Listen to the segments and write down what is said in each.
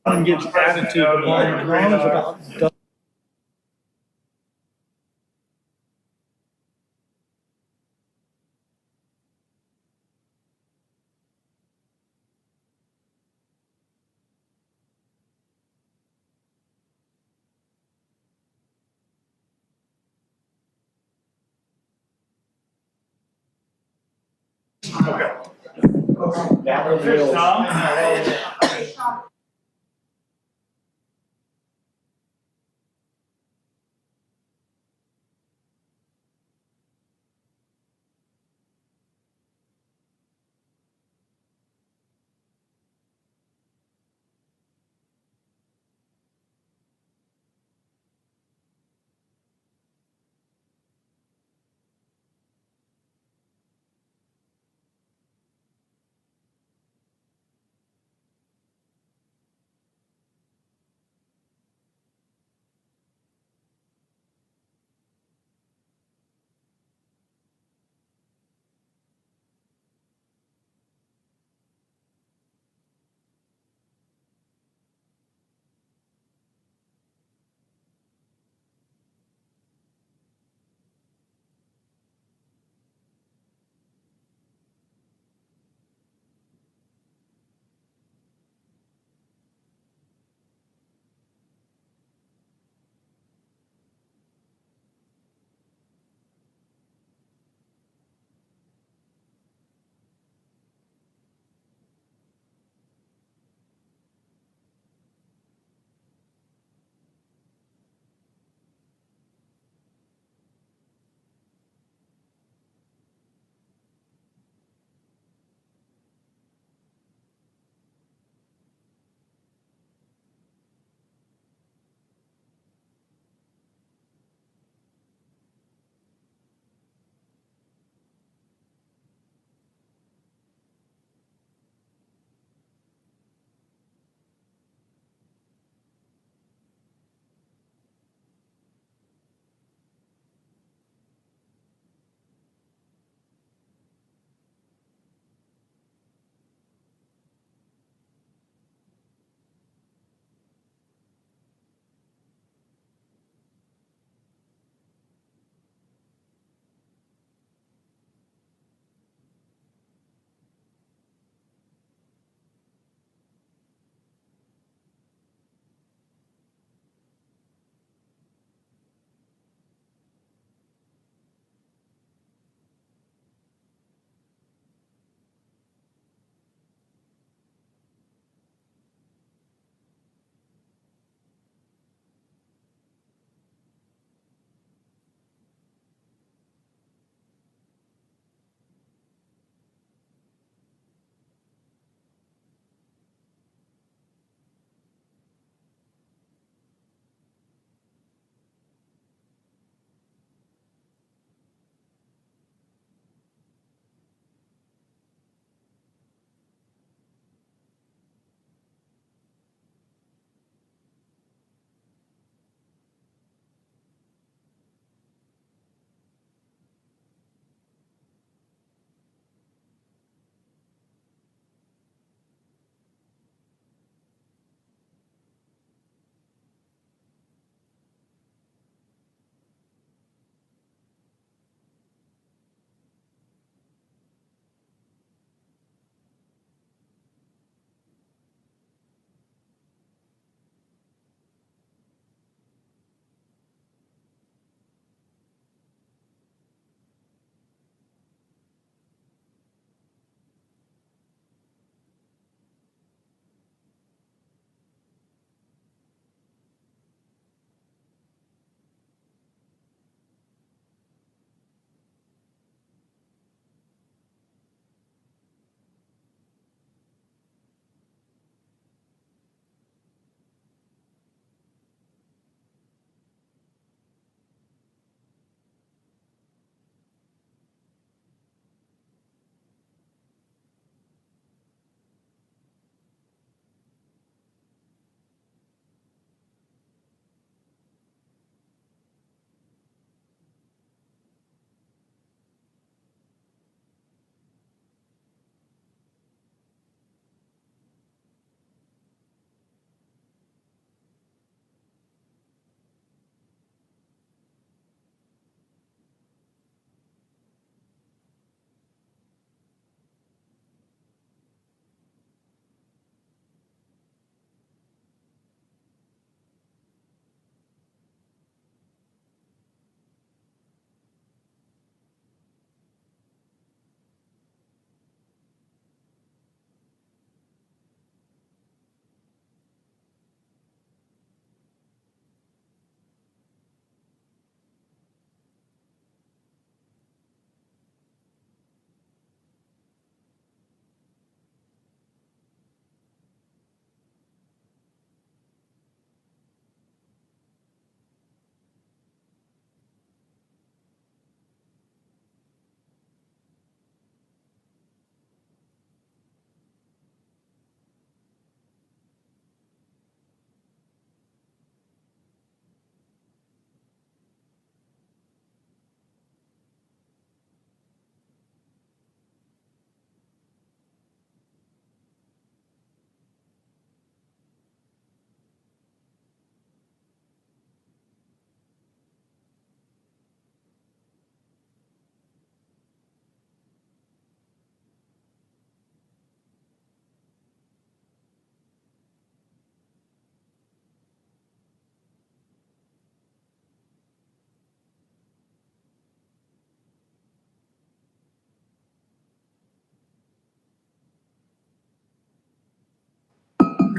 Gets attitude along the line is about.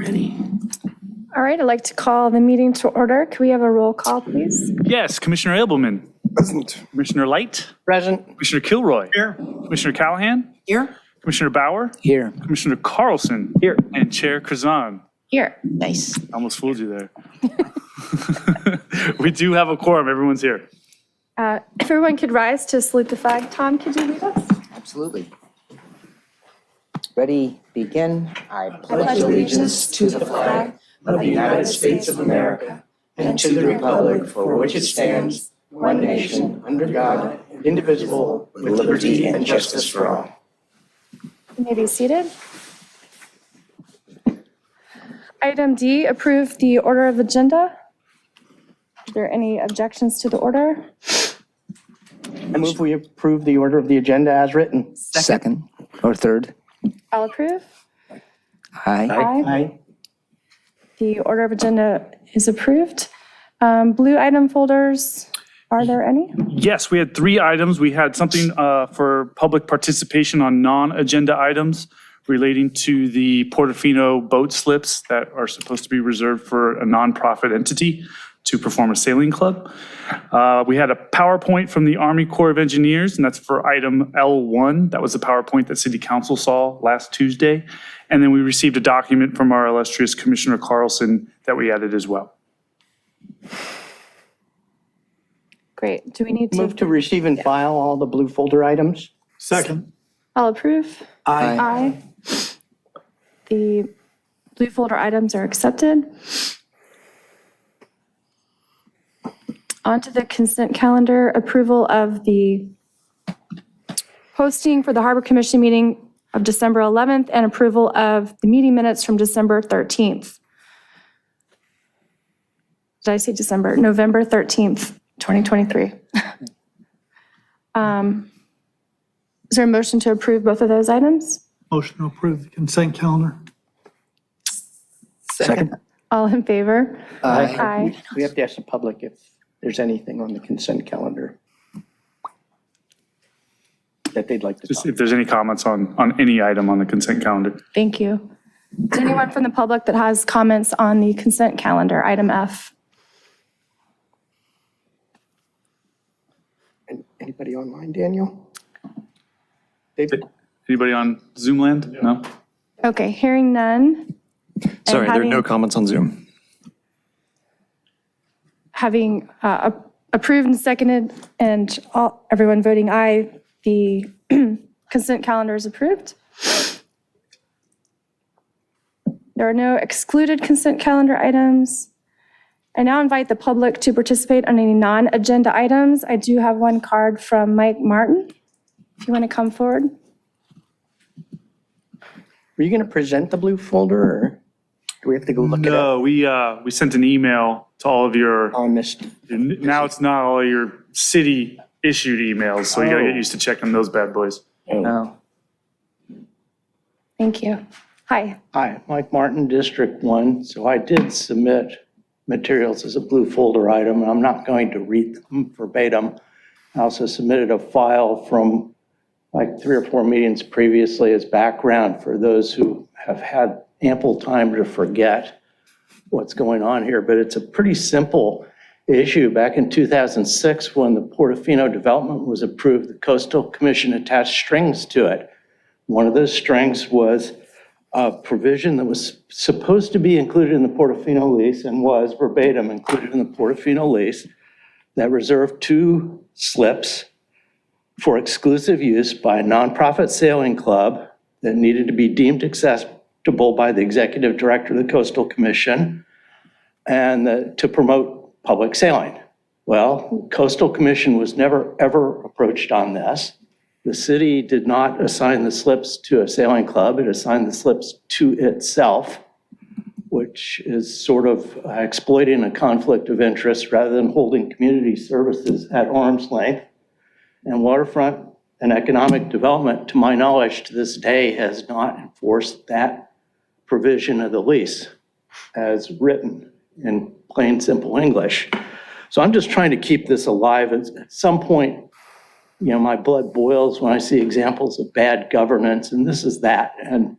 Ready. All right, I'd like to call the meeting to order. Can we have a roll call, please? Yes, Commissioner Abelman. Present. Commissioner Light. Present. Commissioner Kilroy. Here. Commissioner Callahan. Here. Commissioner Bauer. Here. Commissioner Carlson. Here. And Chair Krazan. Here. Nice. I almost fooled you there. We do have a quorum. Everyone's here. If everyone could rise to salute the flag. Tom, could you lead us? Absolutely. Ready, begin. I pledge allegiance to the flag of the United States of America and to the republic for which it stands, one nation, under God, indivisible, with liberty and justice for all. You may be seated. Item D, approve the order of agenda. Are there any objections to the order? I move we approve the order of the agenda as written. Second or third. I'll approve. Aye. Aye. The order of agenda is approved. Blue item folders, are there any? Yes, we had 3 items. We had something for public participation on non-agenda items relating to the Portofino boat slips that are supposed to be reserved for a nonprofit entity to perform a sailing club. We had a PowerPoint from the Army Corps of Engineers, and that's for item L1. That was the PowerPoint that City Council saw last Tuesday. And then we received a document from our illustrious Commissioner Carlson that we added as well. Great. Do we need Move to? to receive and file all the blue folder items. Second. I'll approve. Aye. Aye. The blue folder items are accepted. On to the consent calendar, approval of the posting for the Harbor Commission meeting of December 11th and approval of the meeting minutes from December 13th. Did I say December? November 13th, 2023. Is there a motion to approve both of those items? Motion to approve the consent calendar. Second. All in favor? Aye. Aye. We have to ask the public if there's anything on the consent calendar that they'd like to Just talk. if there's any comments on any item on the consent calendar. Thank you. Is there anyone from the public that has comments on the consent calendar, item F? Anybody online, Daniel? David? Anybody on Zoom land? No? Okay, hearing none. Sorry, there are no having- comments on Zoom. Having approved and seconded and everyone voting aye, the consent calendar is approved. There are no excluded consent calendar items. I now invite the public to participate on any non-agenda items. I do have one card from Mike Martin. If you want to come forward. Were you going to present the blue folder or do we have to go look it up? No, we sent an email to all of your, Oh, I missed. now it's not all your city issued emails, so you gotta get used to checking those bad boys. No. Thank you. Hi. Hi, Mike Martin, District 1. So I did submit materials as a blue folder item, and I'm not going to read them verbatim. I also submitted a file from like 3 or 4 meetings previously as background for those who have had ample time to forget what's going on here. But it's a pretty simple issue. Back in 2006, when the Portofino development was approved, the Coastal Commission attached strings to it. One of those strings was a provision that was supposed to be included in the Portofino lease and was verbatim included in the Portofino lease that reserved 2 slips for exclusive use by a nonprofit sailing club that needed to be deemed acceptable by the executive director of the Coastal Commission and to promote public sailing. Well, Coastal Commission was never, ever approached on this. The city did not assign the slips to a sailing club. It assigned the slips to itself, which is sort of exploiting a conflict of interest rather than holding community services at arm's length. And Waterfront and Economic Development, to my knowledge, to this day has not enforced that provision of the lease as written in plain, simple English. So I'm just trying to keep this alive. At some point, you know, my blood boils when I see examples of bad governance, and this is that. And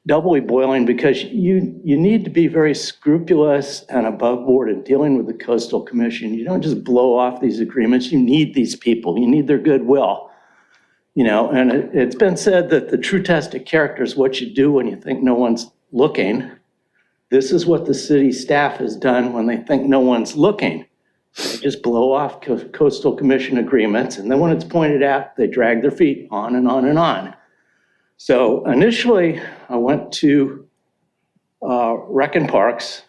doubly boiling because you need to be very scrupulous and above board in dealing with the Coastal Commission. You don't just blow off these agreements. You need these people. You need their goodwill. And it's been said that the true test of character is what you do when you think no one's looking. This is what the city staff has done when they think no one's looking. They just blow off Coastal Commission agreements, and then when it's pointed out, they drag their feet on and on and on. So initially, I went to Rec and Parks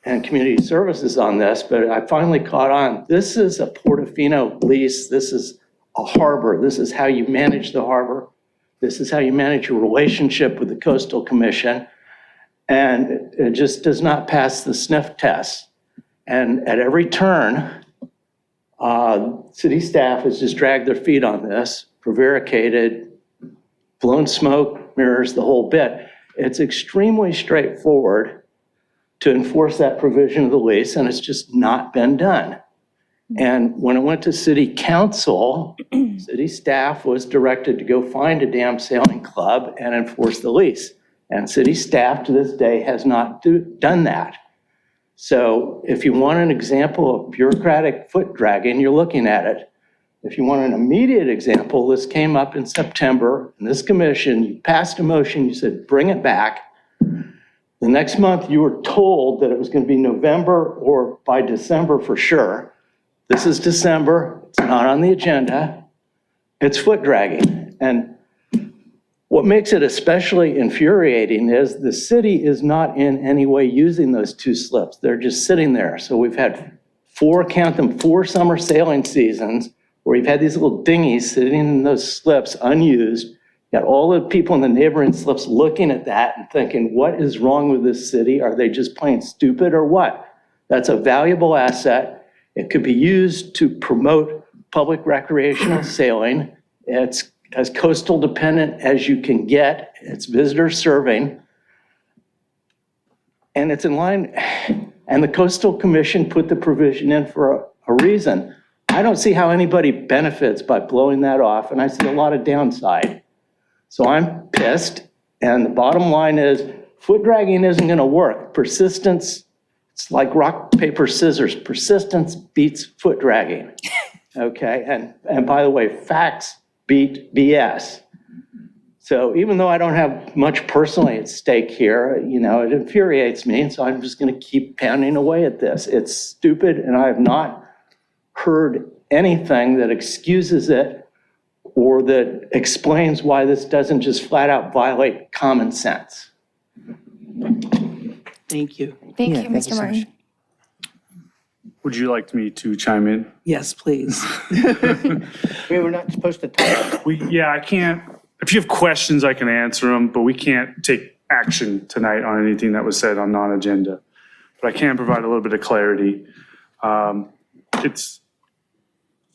and Community Services on this, but I finally caught on. This is a Portofino lease. This is a harbor. This is how you manage the harbor. This is how you manage your relationship with the Coastal Commission. And it just does not pass the sniff test. And at every turn, city staff has just dragged their feet on this, prevaricated, blown smoke, mirrors, the whole bit. It's extremely straightforward to enforce that provision of the lease, and it's just not been done. And when it went to city council, city staff was directed to go find a damn sailing club and enforce the lease. And city staff to this day has not done that. So if you want an example of bureaucratic foot dragging, you're looking at it. If you want an immediate example, this came up in September, and this commission, you passed a motion, you said, bring it back. The next month, you were told that it was going to be November or by December for sure. This is December, it's not on the agenda. It's foot dragging. And what makes it especially infuriating is the city is not in any way using those two slips. They're just sitting there. So we've had four summer sailing seasons where we've had these little dinghies sitting in those slips unused. You got all the people in the neighboring slips looking at that and thinking, what is wrong with this city? Are they just plain stupid or what? That's a valuable asset. It could be used to promote public recreational sailing. It's as coastal dependent as you can get. It's visitor serving. And it's in line, and the Coastal Commission put the provision in for a reason. I don't see how anybody benefits by blowing that off, and I see a lot of downside. So I'm pissed, and the bottom line is foot dragging isn't gonna work. Persistence, it's like rock, paper, scissors. Persistence beats foot dragging, okay? And by the way, facts beat BS. So even though I don't have much personally at stake here, it infuriates me. And so I'm just going to keep pounding away at this. It's stupid, and I have not heard anything that excuses it or that explains why this doesn't just flat out violate common sense. Thank you. Thank Yeah, you, Mr. so Martin. much. Would you like me to chime in? Yes, please. We were not supposed to talk. I can't, if you have questions, I can answer them, but we can't take action tonight on anything that was said on non-agenda. But I can provide a little bit of clarity. It's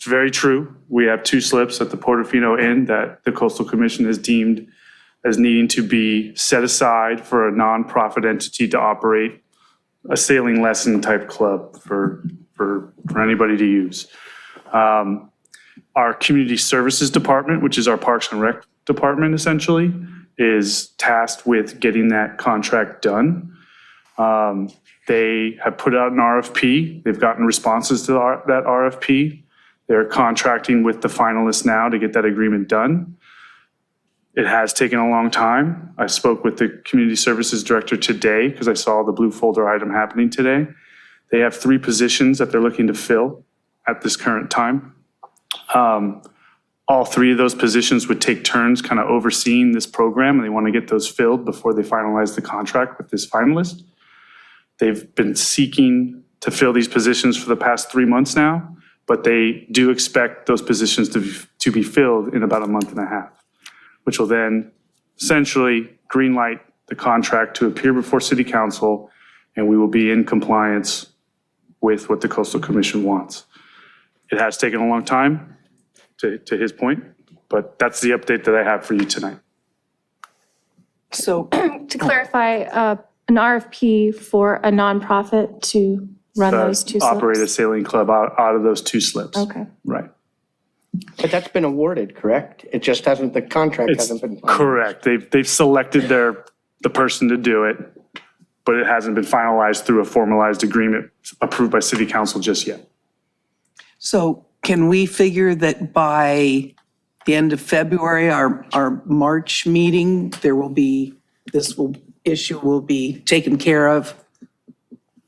very true. We have two slips at the Portofino Inn that the Coastal Commission has deemed as needing to be set aside for a nonprofit entity to operate a sailing lesson type club for anybody to use. Our community services department, which is our Parks and Rec department essentially, is tasked with getting that contract done. They have put out an RFP. They've gotten responses to that RFP. They're contracting with the finalists now to get that agreement done. It has taken a long time. I spoke with the community services director today because I saw the blue folder item happening today. They have 3 positions that they're looking to fill at this current time. All 3 of those positions would take turns kind of overseeing this program, and they want to get those filled before they finalize the contract with this finalist. They've been seeking to fill these positions for the past 3 months now, but they do expect those positions to be filled in about a month and a half, which will then essentially greenlight the contract to appear before City Council, and we will be in compliance with what the Coastal Commission wants. It has taken a long time, to his point, but that's the update that I have for you tonight. So, To clarify, an RFP for a nonprofit to run those 2 slips? Operate a sailing club out of those 2 slips. Okay. Right. But that's been awarded, correct? It just hasn't, the contract It's hasn't been. finalized. correct. They've selected their the person to do it, but it hasn't been finalized through a formalized agreement approved by city council just yet. So can we figure that by the end of February, our March meeting, issue will be taken care of,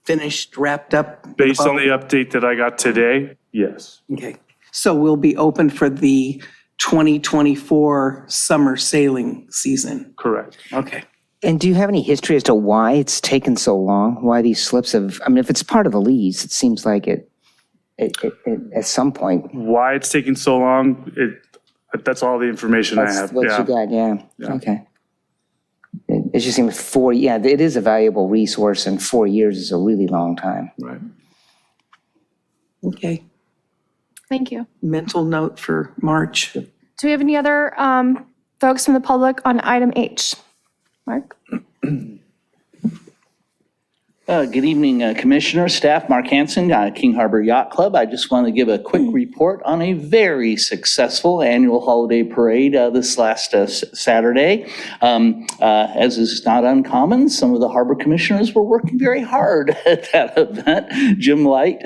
finished, wrapped up? Based on the update that I got today, yes. Okay, so we'll be open for the 2024 summer sailing season? Correct. Okay. And do you have any history as to why it's taken so long? Why these slips have, I mean, if it's part of the lease, it seems like it at some point. Why it's taking so long, that's all the information I That's have. what you Yeah. got, yeah. Yeah. Okay. It just seems it is a valuable resource, and 4 years is a really long time. Right. Okay, Thank you. mental note for March. Do we have any other folks from the public on item H? Mark? Good evening, Commissioner, staff. Mark Hansen, King Harbor Yacht Club. I just want to give a quick report on a very successful annual holiday parade this last Saturday. As is not uncommon, some of the harbor commissioners were working very hard at that event. Jim Light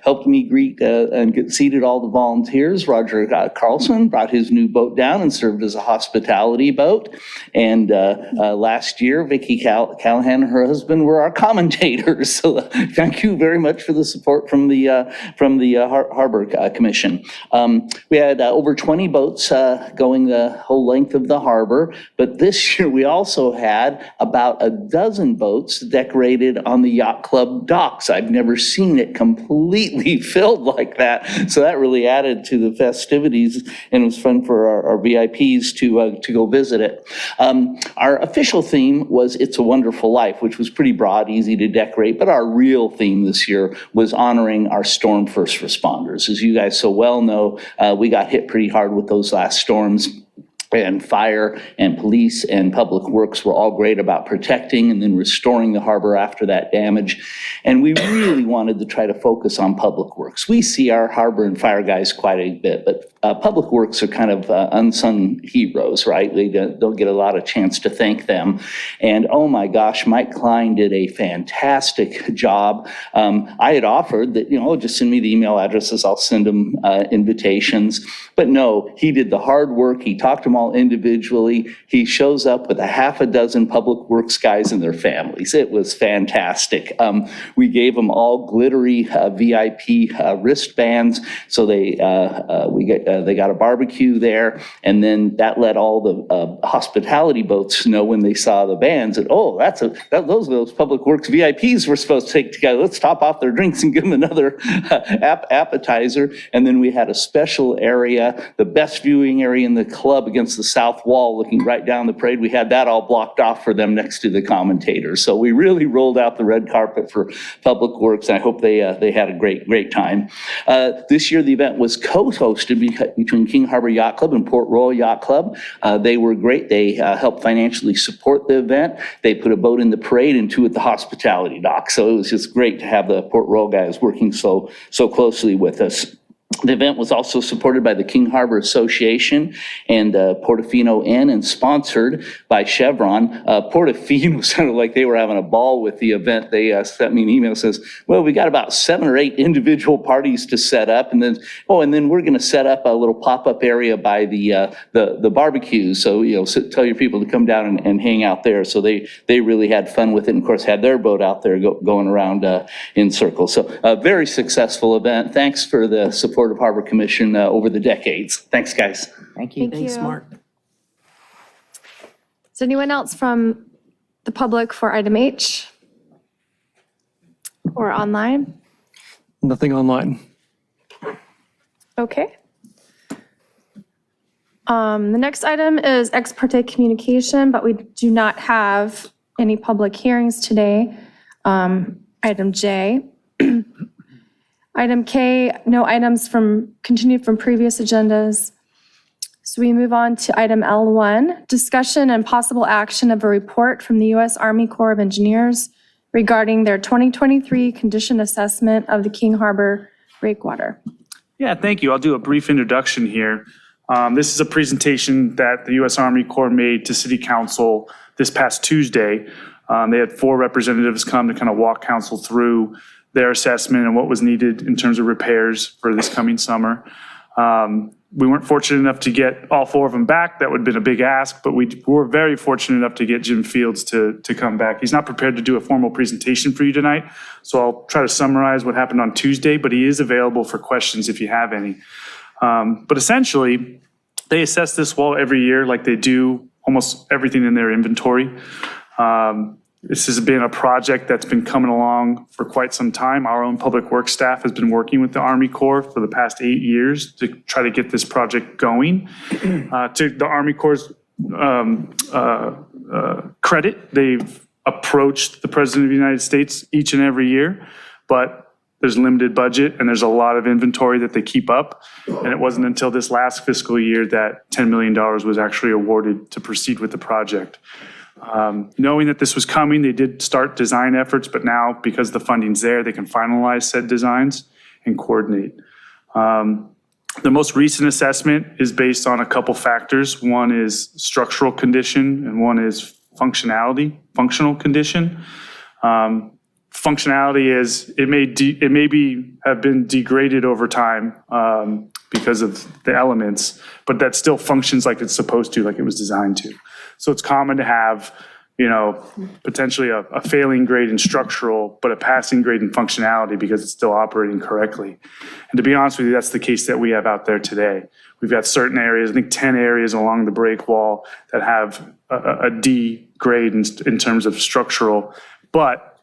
helped me greet and get seated all the volunteers. Roger Carlson brought his new boat down and served as a hospitality boat. And last year, Vicki Callahan and her husband were our commentators. So thank you very much for the support from the Harbor Commission. We had over 20 boats going the whole length of the harbor, but this year we also had about a dozen boats decorated on the Yacht Club docks. I've never seen it completely filled like that, so that really added to the festivities, and it was fun for our VIPs to go visit it. Our official theme was "It's a Wonderful Life," which was pretty broad, easy to decorate, but our real theme this year was honoring our storm first responders. As you guys so well know, we got hit pretty hard with those last storms. And fire and police and public works were all great about protecting and then restoring the harbor after that damage. And we really wanted to try to focus on public works. We see our harbor and fire guys quite a bit, but public works are kind of unsung heroes, right? They don't get a lot of chance to thank them. And oh my gosh, Mike Klein did a fantastic job. I had offered that, just send me the email addresses, I'll send them invitations. But no, he did the hard work. He talked to them all individually. He shows up with a half a dozen public works guys and their families. It was fantastic. We gave them all glittery VIP wristbands, so they got a barbecue there, and then that let all the hospitality boats know when they saw the bands that, those public works VIPs we're supposed to take together. Let's top off their drinks and give them another appetizer. And then we had a special area, the best viewing area in the club against the south wall, looking right down the parade. We had that all blocked off for them next to the commentators. So we really rolled out the red carpet for public works, and I hope they had a great time. This year the event was co-hosted between King Harbor Yacht Club and Port Royal Yacht Club. They were great. They helped financially support the event. They put a boat in the parade and two at the hospitality dock. So it was just great to have the Port Royal guys working so closely with us. The event was also supported by the King Harbor Association and Portofino Inn, and sponsored by Chevron. Portofino sounded like they were having a ball with the event. They sent me an email that says, well, we got about 7 or 8 individual parties to set up, and then we're going to set up a little pop-up area by the barbecue. So tell your people to come down and hang out there. So they really had fun with it, and of course had their boat out there going around in circles. So a very successful event. Thanks for the support of Harbor Commission over the decades. Thanks, guys. Thank you. Thank you. Thanks, Mark. Is anyone else from the public for item H? Or online? Nothing online. Okay. The next item is ex parte communication, but we do not have any public hearings today. Item J. Item K, no items continued from previous agendas. So we move on to item L1, discussion and possible action of a report from the U.S. Army Corps of Engineers regarding their 2023 condition assessment of the King Harbor breakwater. Yeah, thank you. I'll do a brief introduction here. This is a presentation that the U.S. Army Corps made to City Council this past Tuesday. They had 4 representatives come to kind of walk council through their assessment and what was needed in terms of repairs for this coming summer. We weren't fortunate enough to get all 4 of them back. That would have been a big ask, but we were very fortunate enough to get Jim Fields to come back. He's not prepared to do a formal presentation for you tonight, so I'll try to summarize what happened on Tuesday, but he is available for questions if you have any. But essentially, they assess this wall every year like they do almost everything in their inventory. This has been a project that's been coming along for quite some time. Our own public works staff has been working with the Army Corps for the past 8 years to try to get this project going. To the Army Corps' credit, they've approached the President of the United States each and every year, but there's limited budget and there's a lot of inventory that they keep up. And it wasn't until this last fiscal year that $10 million was actually awarded to proceed with the project. Knowing that this was coming, they did start design efforts, but now because the funding's there, they can finalize said designs and coordinate. The most recent assessment is based on a couple factors. One is structural condition and one is functional condition. Functionality is, it may have been degraded over time because of the elements, but that still functions like it's supposed to, like it was designed to. So it's common to have, potentially a failing grade in structural, but a passing grade in functionality because it's still operating correctly. And to be honest with you, that's the case that we have out there today. We've got certain areas, I think 10 areas along the break wall that have a D grade in terms of structural, but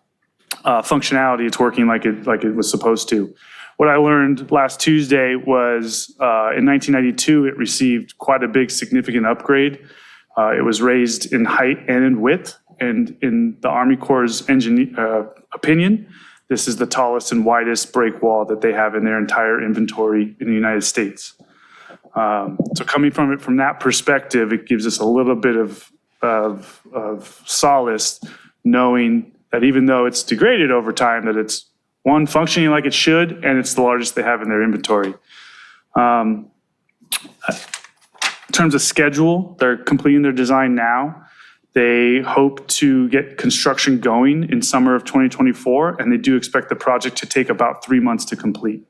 functionality, it's working like it was supposed to. What I learned last Tuesday was in 1992, it received quite a big significant upgrade. It was raised in height and in width, and in the Army Corps' opinion, this is the tallest and widest break wall that they have in their entire inventory in the United States. So coming from it from that perspective, it gives us a little bit of solace knowing that even though it's degraded over time, that it's one, functioning like it should, and it's the largest they have in their inventory. In terms of schedule, they're completing their design now. They hope to get construction going in summer of 2024, and they do expect the project to take about 3 months to complete.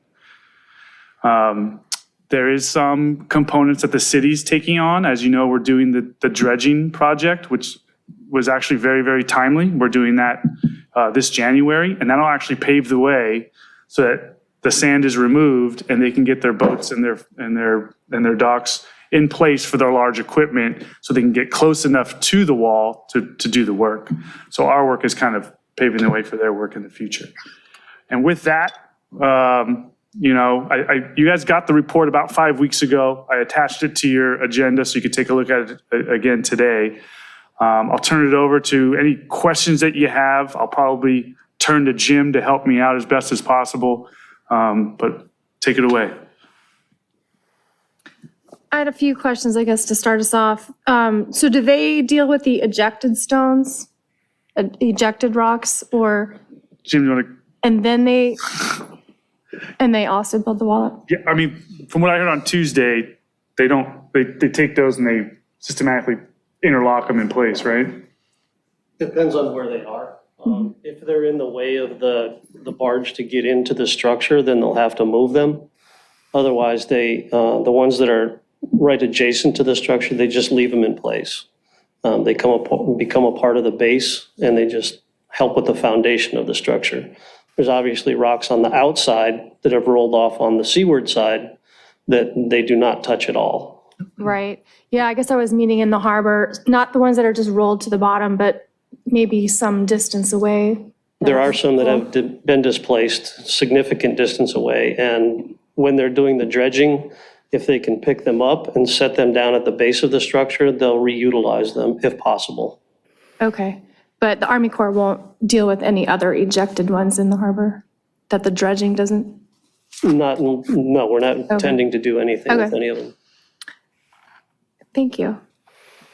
There is some components that the city's taking on. As you know, we're doing the dredging project, which was actually very, very timely. We're doing that this January, and that'll actually pave the way so that the sand is removed and they can get their boats and their docks in place for their large equipment so they can get close enough to the wall to do the work. So our work is kind of paving the way for their work in the future. And with that, you guys got the report about 5 weeks ago. I attached it to your agenda so you could take a look at it again today. I'll turn it over to any questions that you have. I'll probably turn to Jim to help me out as best as possible, but take it away. I had a few questions, I guess, to start us off. So do they deal with the ejected stones, ejected rocks, or, Jim, you want to? and they also build the wall up? Yeah, I mean, from what I heard on Tuesday, they take those and they systematically interlock them in place, right? Depends on where they are. If they're in the way of the barge to get into the structure, then they'll have to move them. Otherwise, the ones that are right adjacent to the structure, they just leave them in place. They become a part of the base and they just help with the foundation of the structure. There's obviously rocks on the outside that have rolled off on the seaward side that they do not touch at all. Right. Yeah, I guess I was meaning in the harbor, not the ones that are just rolled to the bottom, but maybe some distance away. There are some that have been displaced significant distance away, and when they're doing the dredging, if they can pick them up and set them down at the base of the structure, they'll reutilize them if possible. Okay, but the Army Corps won't deal with any other ejected ones in the harbor that the dredging doesn't? No, we're not intending to do anything with any of them. Thank you.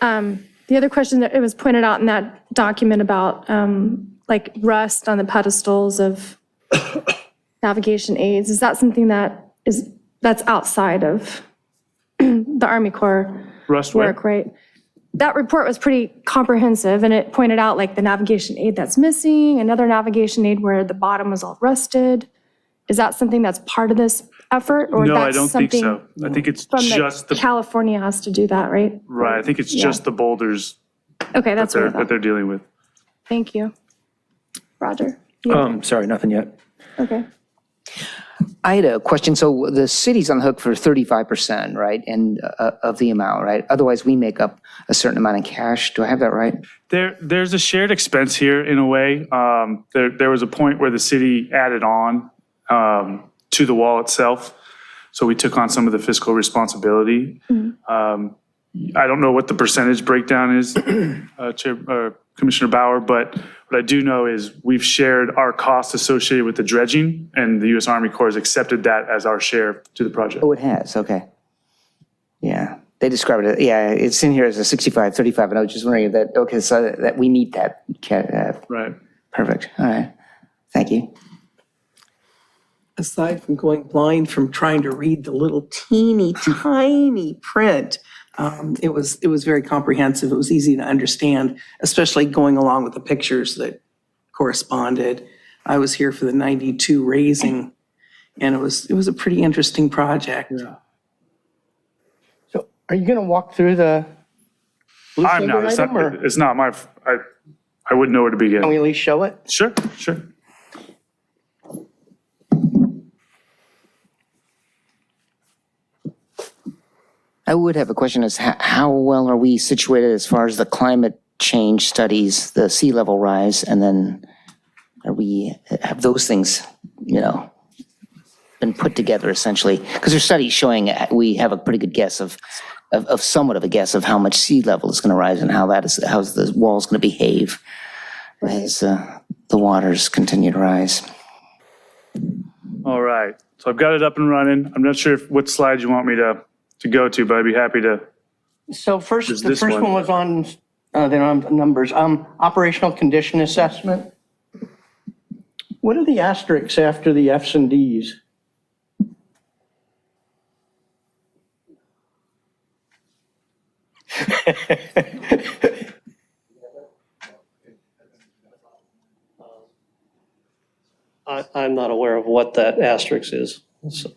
The other question that it was pointed out in that document about like rust on the pedestals of navigation aids, is that something that's outside of the the Army Corps Rustway. work, right? That report was pretty comprehensive, and it pointed out like the navigation aid that's missing, another navigation aid where the bottom was all rusted. Is that something that's part of this effort? Or No, I that's don't think so. something I think it's from just the, California has to do that, right? right, I think it's just the boulders Okay, that's what I that thought. they're dealing with. Thank you. Roger? Sorry, nothing yet. Okay. I had a question. So the city's on the hook for 35%, right? And of the amount, right? Otherwise, we make up a certain amount in cash. Do I have that right? There's a shared expense here in a way. There was a point where the city added on to the wall itself. So we took on some of the fiscal responsibility. I don't know what the percentage breakdown is, Commissioner Bauer, but what I do know is we've shared our costs associated with the dredging, and the U.S. Army Corps has accepted that as our share to the project. Oh, it has. Okay. Yeah. They described it. Yeah, it's in here as a 65, 35. And I was just wondering if that, okay, so that we meet that. Right. Perfect. All right. Thank you. Aside from going blind from trying to read the little teeny tiny print, it was very comprehensive. It was easy to understand, especially going along with the pictures that corresponded. I was here for the 92 raising, and it was a pretty interesting project. Yeah. So are you going to walk through the blue I'm folder not, item, or it's not my, I wouldn't know where to begin. can we at least show it? Sure, sure. I would have a question as how well are we situated as far as the climate change studies, the sea level rise, and then have those things, been put together essentially? Because there's studies showing we have a pretty good guess of somewhat of a guess of how much sea level is going to rise and how the wall's going to behave as the waters continue to rise. All right. So I've got it up and running. I'm not sure what slide you want me to go to, but I'd be happy to. So first, There's the this first one. one was on, they're on numbers, operational condition assessment. What are the asterisks after the Fs and Ds? I'm not aware of what that asterisk is. So,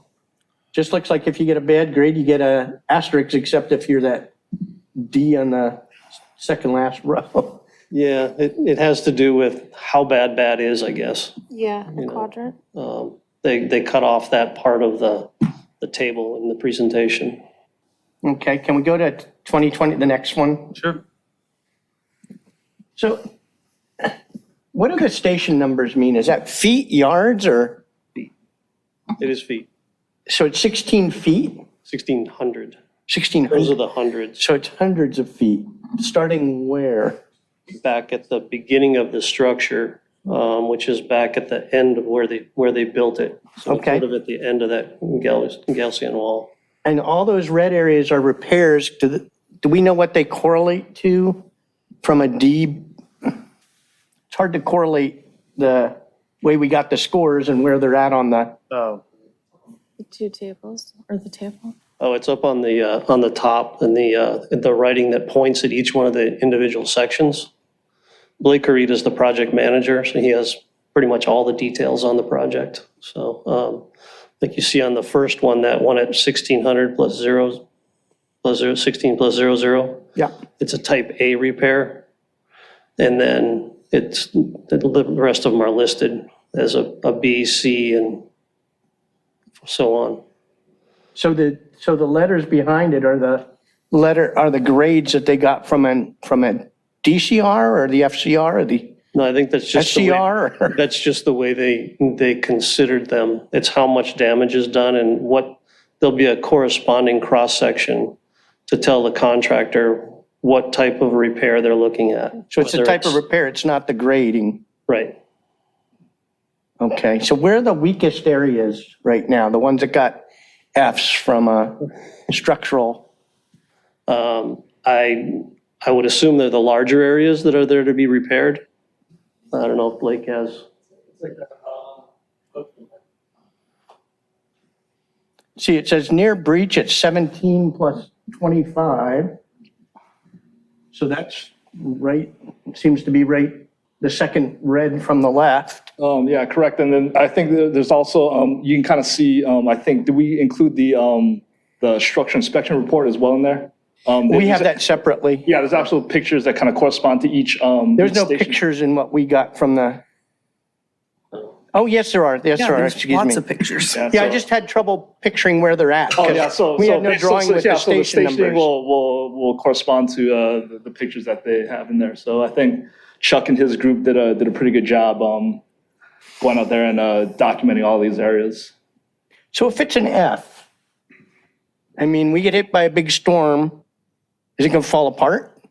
Just looks like if you get a bad grade, you get a asterisk, except if you're that D on the second last row. yeah, it has to do with how bad is, I guess. Yeah, the quadrant. They cut off that part of the table in the presentation. Okay, can we go to 2020, the next one? Sure. So what do the station numbers mean? Is that feet, yards, or, It is feet, so it's 16 feet? 1,600. 1,600? Those are the hundreds. So it's hundreds of feet, starting where? Back at the beginning of the structure, which is back at the end of where they built it. So it's Okay. sort of at the end of that Gaussian wall. And all those red areas are repairs. Do we know what they correlate to from a D? It's hard to correlate the way we got the scores and where they're at on the, Oh, The two tables, or the table. Oh, it's up on the top and the writing that points at each one of the individual sections. Blake Carita is the project manager, so he has pretty much all the details on the project. So, like you see on the first one, that one at 1,600 plus 16 plus 00. yeah. It's a type A repair. And then the rest of them are listed as a B, C, and so on. So the letters behind it are the grades that they got from a DCR or the FCR or the No, I think that's just the way, SCR? or- that's just the way they considered them. It's how much damage is done and there'll be a corresponding cross-section to tell the contractor what type of repair they're looking at. So it's the Whether type of repair, it's not the grading. Right. Okay, so where are the weakest areas right now? The ones that got Fs from a structural? I would assume they're the larger areas that are there to be repaired. I don't know if Blake has. see, it says near breach at 17 plus 25. So that's right, seems to be right, the second red from the left. Yeah, correct. And then I think there's also, you can kind of see, I think, did we include the structure inspection report as well in there? We have that separately. Yeah, there's actual pictures that kind of correspond to each. There's each no station. pictures in what we got from the, oh, yes, there are. Yes, Yeah, there are, there's excuse me. lots of pictures. Yeah, I just had trouble picturing where they're at. Oh, 'cause yeah, so. We so had no so- drawing so, with yeah, the so the station stationing numbers. will correspond to the pictures that they have in there. So I think Chuck and his group did a pretty good job going out there and documenting all these areas. So if it's an F, I mean, we get hit by a big storm, is it gonna fall apart?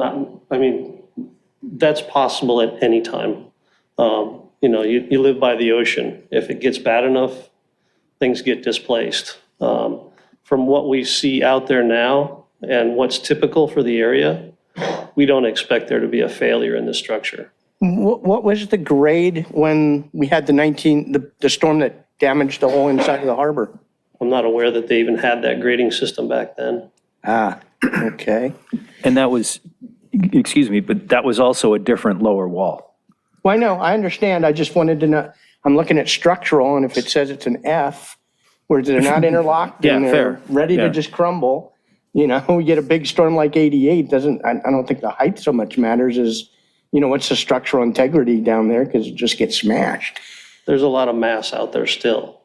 I mean, that's possible at any time. You live by the ocean. If it gets bad enough, things get displaced. From what we see out there now and what's typical for the area, we don't expect there to be a failure in the structure. What was the grade when we had the storm that damaged the whole inside of the harbor? I'm not aware that they even had that grading system back then. Ah, okay. And that was, excuse me, but that was also a different lower wall. Well, I know, I understand. I just wanted to know, I'm looking at structural, and if it says it's an F, where they're not interlocked Yeah, and they're fair. ready to Yeah. just crumble, we get a big storm like 88, I don't think the height so much matters as, what's the structural integrity down there, because it just gets smashed. There's a lot of mass out there still.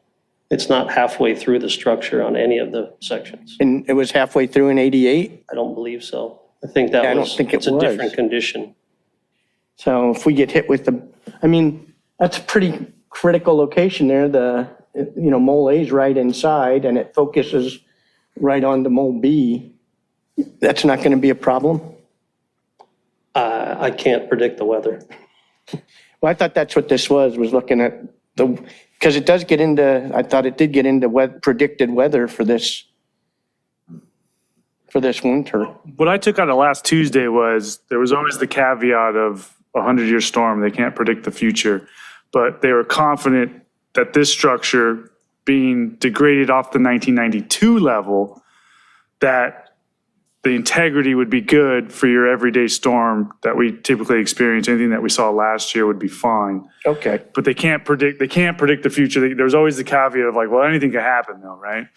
It's not halfway through the structure on any of the sections. And it was halfway through in 88, I don't believe so. I think that Yeah, I don't was, think it it's a was. different condition. so if we get hit with that's a pretty critical location there, mole A is right inside, and it focuses right onto mole B. That's not gonna be a problem? I can't predict the weather. Well, I thought that's what this was looking at because it does get into, I thought it did get into predicted weather for this winter. What I took out of last Tuesday was there was always the caveat of a 100-year storm. They can't predict the future, but they were confident that this structure being degraded off the 1992 level, that the integrity would be good for your everyday storm that we typically experience. Anything that we saw last year would be fine. Okay. But they can't predict the future. There's always the caveat of like, well, anything could happen though, right?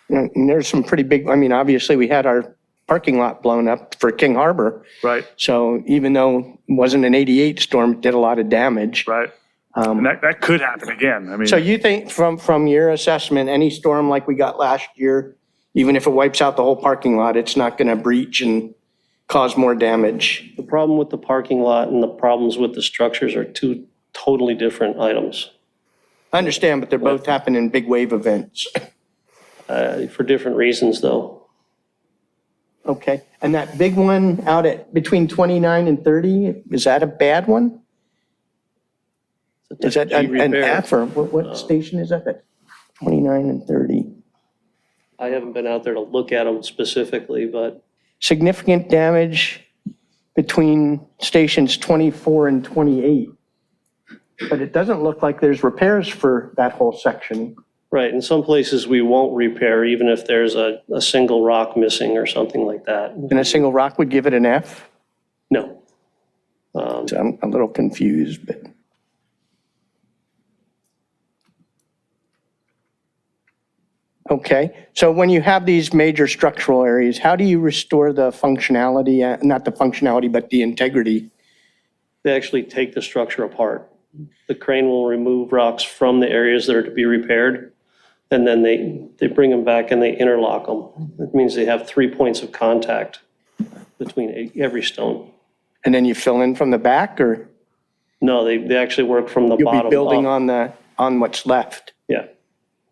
And there's some pretty big, obviously we had our parking lot blown up for King Harbor. Right, So even though it wasn't an 88 storm, it did a lot of damage. right. And that could happen again. I mean, So you think from your assessment, any storm like we got last year, even if it wipes out the whole parking lot, it's not going to breach and cause more damage? The problem with the parking lot and the problems with the structures are two totally different items I understand, but they're both happen in big wave events. for different reasons, though. Okay, and that big one out at between 29 and 30, is that a bad one? Is that an Repair. F, or what station is that? 29 and 30. I haven't been out there to look at them specifically, but Significant damage between stations 24 and 28. But it doesn't look like there's repairs for that whole section. right, in some places we won't repair even if there's a single rock missing or something like that. And a single rock would give it an F? No. So I'm a little confused, but. Okay, so when you have these major structural areas, how do you restore the functionality, not the functionality, but the integrity? They actually take the structure apart. The crane will remove rocks from the areas that are to be repaired, and then they bring them back and they interlock them. That means they have 3 points of contact between every stone. And then you fill in from the back, or No, they actually work from the you'll bottom be building up. on what's left? Yeah,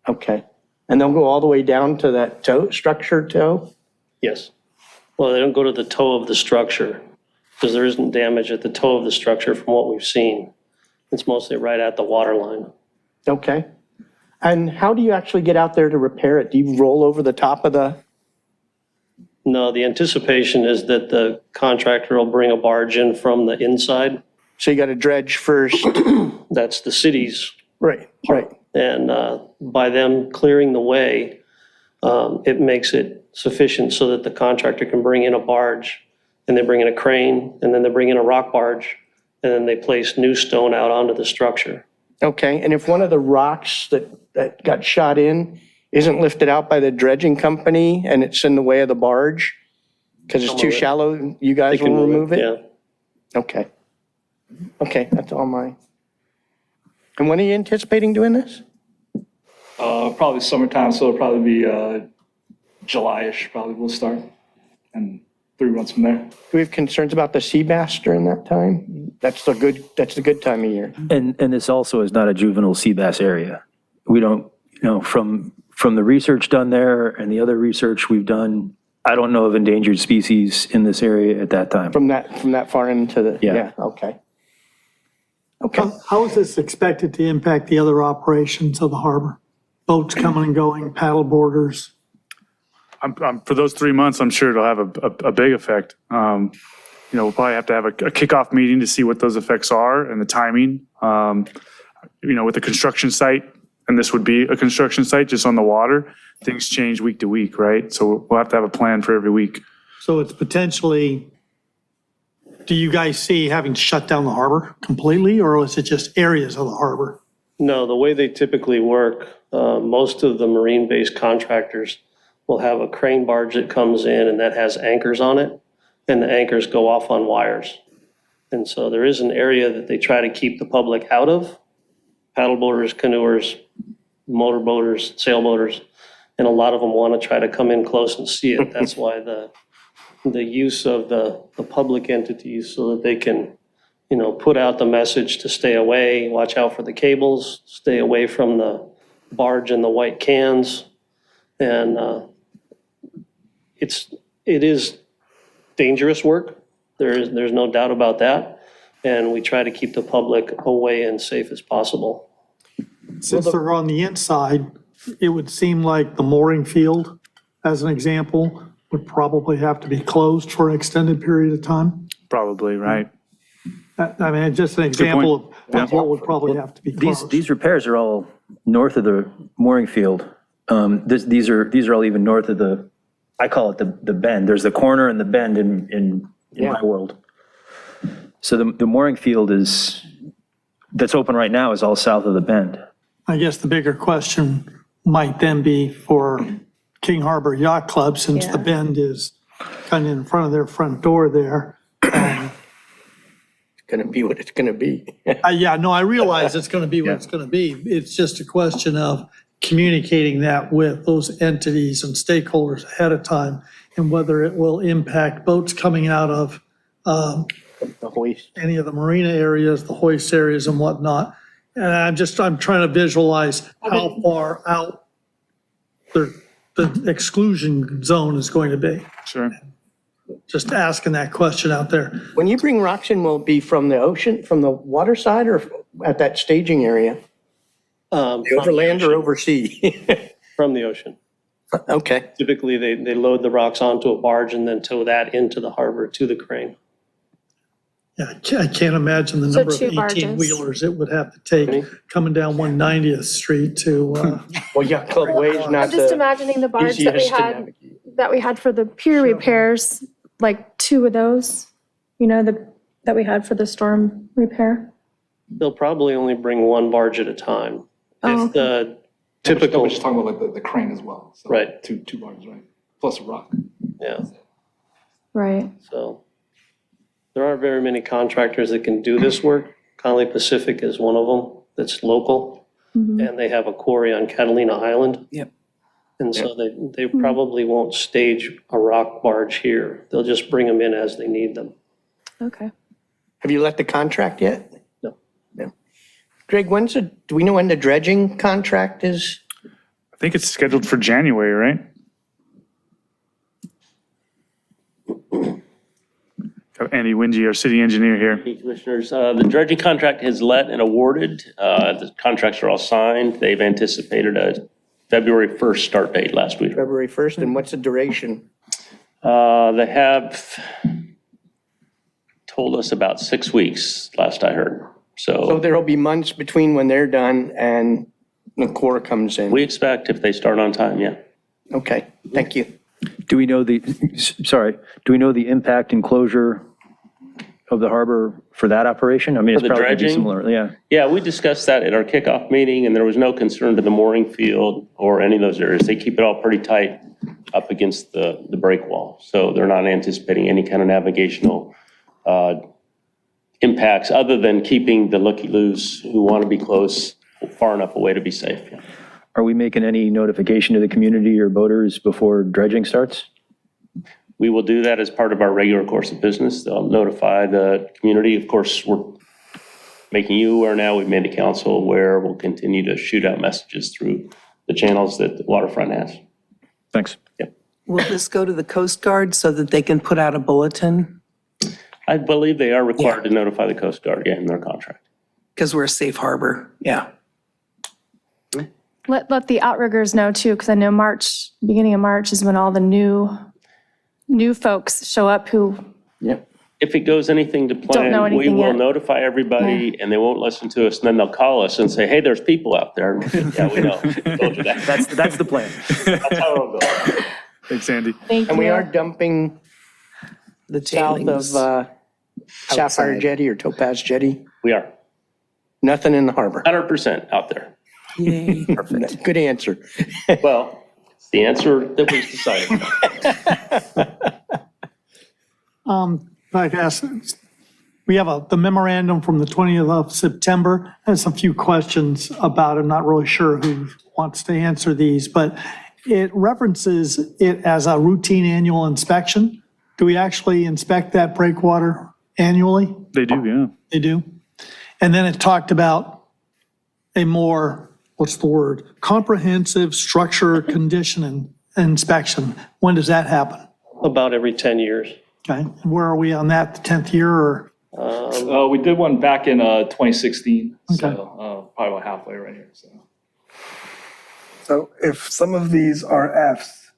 Okay, and they'll go all the way down to that structure toe? yes. Well, they don't go to the toe of the structure because there isn't damage at the toe of the structure from what we've seen. It's mostly right at the water line. Okay. And how do you actually get out there to repair it? Do you roll over the top of the, No, the anticipation is that the contractor will bring a barge in from the inside. so you got to dredge first? That's the city's. Right, right. And by them clearing the way, it makes it sufficient so that the contractor can bring in a barge, and they bring in a crane, and then they bring in a rock barge, and then they place new stone out onto the structure. Okay, and if one of the rocks that got shot in isn't lifted out by the dredging company and it's in the way of the barge, because it's too shallow, you guys They can will remove it? Yeah. Okay. Okay, that's all mine. And when are you anticipating doing this? Probably summertime, so it'll probably be July-ish, probably we'll start, and 3 months from there. Do we have concerns about the sea bass during that time? That's the good time of year. And this also is not a juvenile sea bass area. We don't, from the research done there and the other research we've done, I don't know of endangered species in this area at that time. From that far into the, Yeah. yeah, okay. Okay. How is this expected to impact the other operations of the harbor? Boats coming and going, paddle boarders? For those 3 months, I'm sure it'll have a big effect. We'll probably have to have a kickoff meeting to see what those effects are and the timing. With the construction site, and this would be a construction site just on the water, things change week to week, right? So we'll have to have a plan for every week. So it's potentially, do you guys see having to shut down the harbor completely, or is it just areas of the harbor? No, the way they typically work, most of the marine-based contractors will have a crane barge that comes in and that has anchors on it, and the anchors go off on wires. And so there is an area that they try to keep the public out of, paddleboarders, canoers, motorboaters, sailboaters, and a lot of them want to try to come in close and see it. That's why the use of the public entities, so that they can, put out the message to stay away, watch out for the cables, stay away from the barge and the white cans. And it is dangerous work. There's no doubt about that. And we try to keep the public away and safe as possible. Since they're on the inside, it would seem like the mooring field, as an example, would probably have to be closed for an extended period of time. Probably, right? I mean, just an example of what would probably have to be closed. These repairs are all north of the mooring field. These are all even north of the, I call it the bend. There's the corner and the bend in my world. So the mooring field that's open right now is all south of the bend. I guess the bigger question might then be for King Harbor Yacht Club, since the bend is kind of in front of their front door there. It's going to be what it's going to be. I realize it's going to be what it's going to be. It's just a question of communicating that with those entities and stakeholders ahead of time, and whether it will impact boats coming out of The hoist. any of the marina areas, the hoist areas and whatnot. And I'm trying to visualize how far out the exclusion zone is going to be. Sure. Just asking that question out there. When you bring rocks in, will it be from the ocean, from the water side, or at that staging area? Overland or oversea? From the ocean. Okay. Typically, they load the rocks onto a barge and then tow that into the harbor to the crane. Yeah, I can't imagine the So number of 2 barges. 18-wheelers it would have to take coming down 190th Street to, Well, Yacht Club Way is I'm not just the imagining the barge easiest to navigate. that we had for the pier repairs, like 2 of those, that we had for the storm repair. They'll probably only bring 1 barge at a time. Oh, If the typical, We're just talking about like the crane as well. So Right. Two barges, right? Plus a rock. yeah, right. so there aren't very many contractors that can do this work. Conley Pacific is one of them that's local, and they have a quarry on Catalina Island. Yep. And so they probably won't stage a rock barge here. They'll just bring them in as they need them. Okay. Have you let the contract yet? No. No. Greg, do we know when the dredging contract is? I think it's scheduled for January, right? Got Andy Wingy, our city engineer here. Hey, Commissioners, the dredging contract has let and awarded. The contracts are all signed. They've anticipated a February 1st start date last week. February 1st, and what's the duration? They have told us about 6 weeks, last I heard. So So there'll be months between when they're done and the Corps comes in. We expect if they start on time, yeah. Okay, thank you. Do we know do we know the impact and closure of the harbor for that operation? I mean, it's the probably gonna be dredging? similar, yeah. Yeah, we discussed that at our kickoff meeting, and there was no concern to the mooring field or any of those areas. They keep it all pretty tight up against the break wall. So they're not anticipating any kind of navigational impacts other than keeping the looky-loos who want to be close far enough away to be safe. Yeah. Are we making any notification to the community or boaters before dredging starts? We will do that as part of our regular course of business. They'll notify the community. Of course, we're making you aware now. We've made the council aware. We'll continue to shoot out messages through the channels that the waterfront has. Thanks. Will this go to the Coast Guard so that they can put out a bulletin? I believe they are required to notify the Coast Guard, yeah, in their contract. Because we're a safe harbor, yeah. Let the outriggers know too, because I know beginning of March is when all the new folks show up who If it goes anything to know plan, we anything will yet. notify everybody and they won't listen to us. And then they'll call us and say, hey, there's people out there. Yeah, we know. Told you that. That's the plan. That's how it'll go. Thanks, Andy. thank And we you. are dumping The south tailings. of Sapphire outside. Jetty or Topaz Jetty. We are Nothing in the harbor. 100% out there. Yay. Good answer. Well, it's the answer that was decided. If I could ask, we have the memorandum from the 20th of September. There's a few questions about it. I'm not really sure who wants to answer these, but it references it as a routine annual inspection. Do we actually inspect that breakwater annually? They do, yeah. They do. And then it talked about a more, what's the word? Comprehensive structure condition and inspection. When does that happen? About every 10 years. Okay, and where are we on that, the 10th year or? We did one back in 2016, Okay. so probably about halfway right here, so. So if some of these are Fs,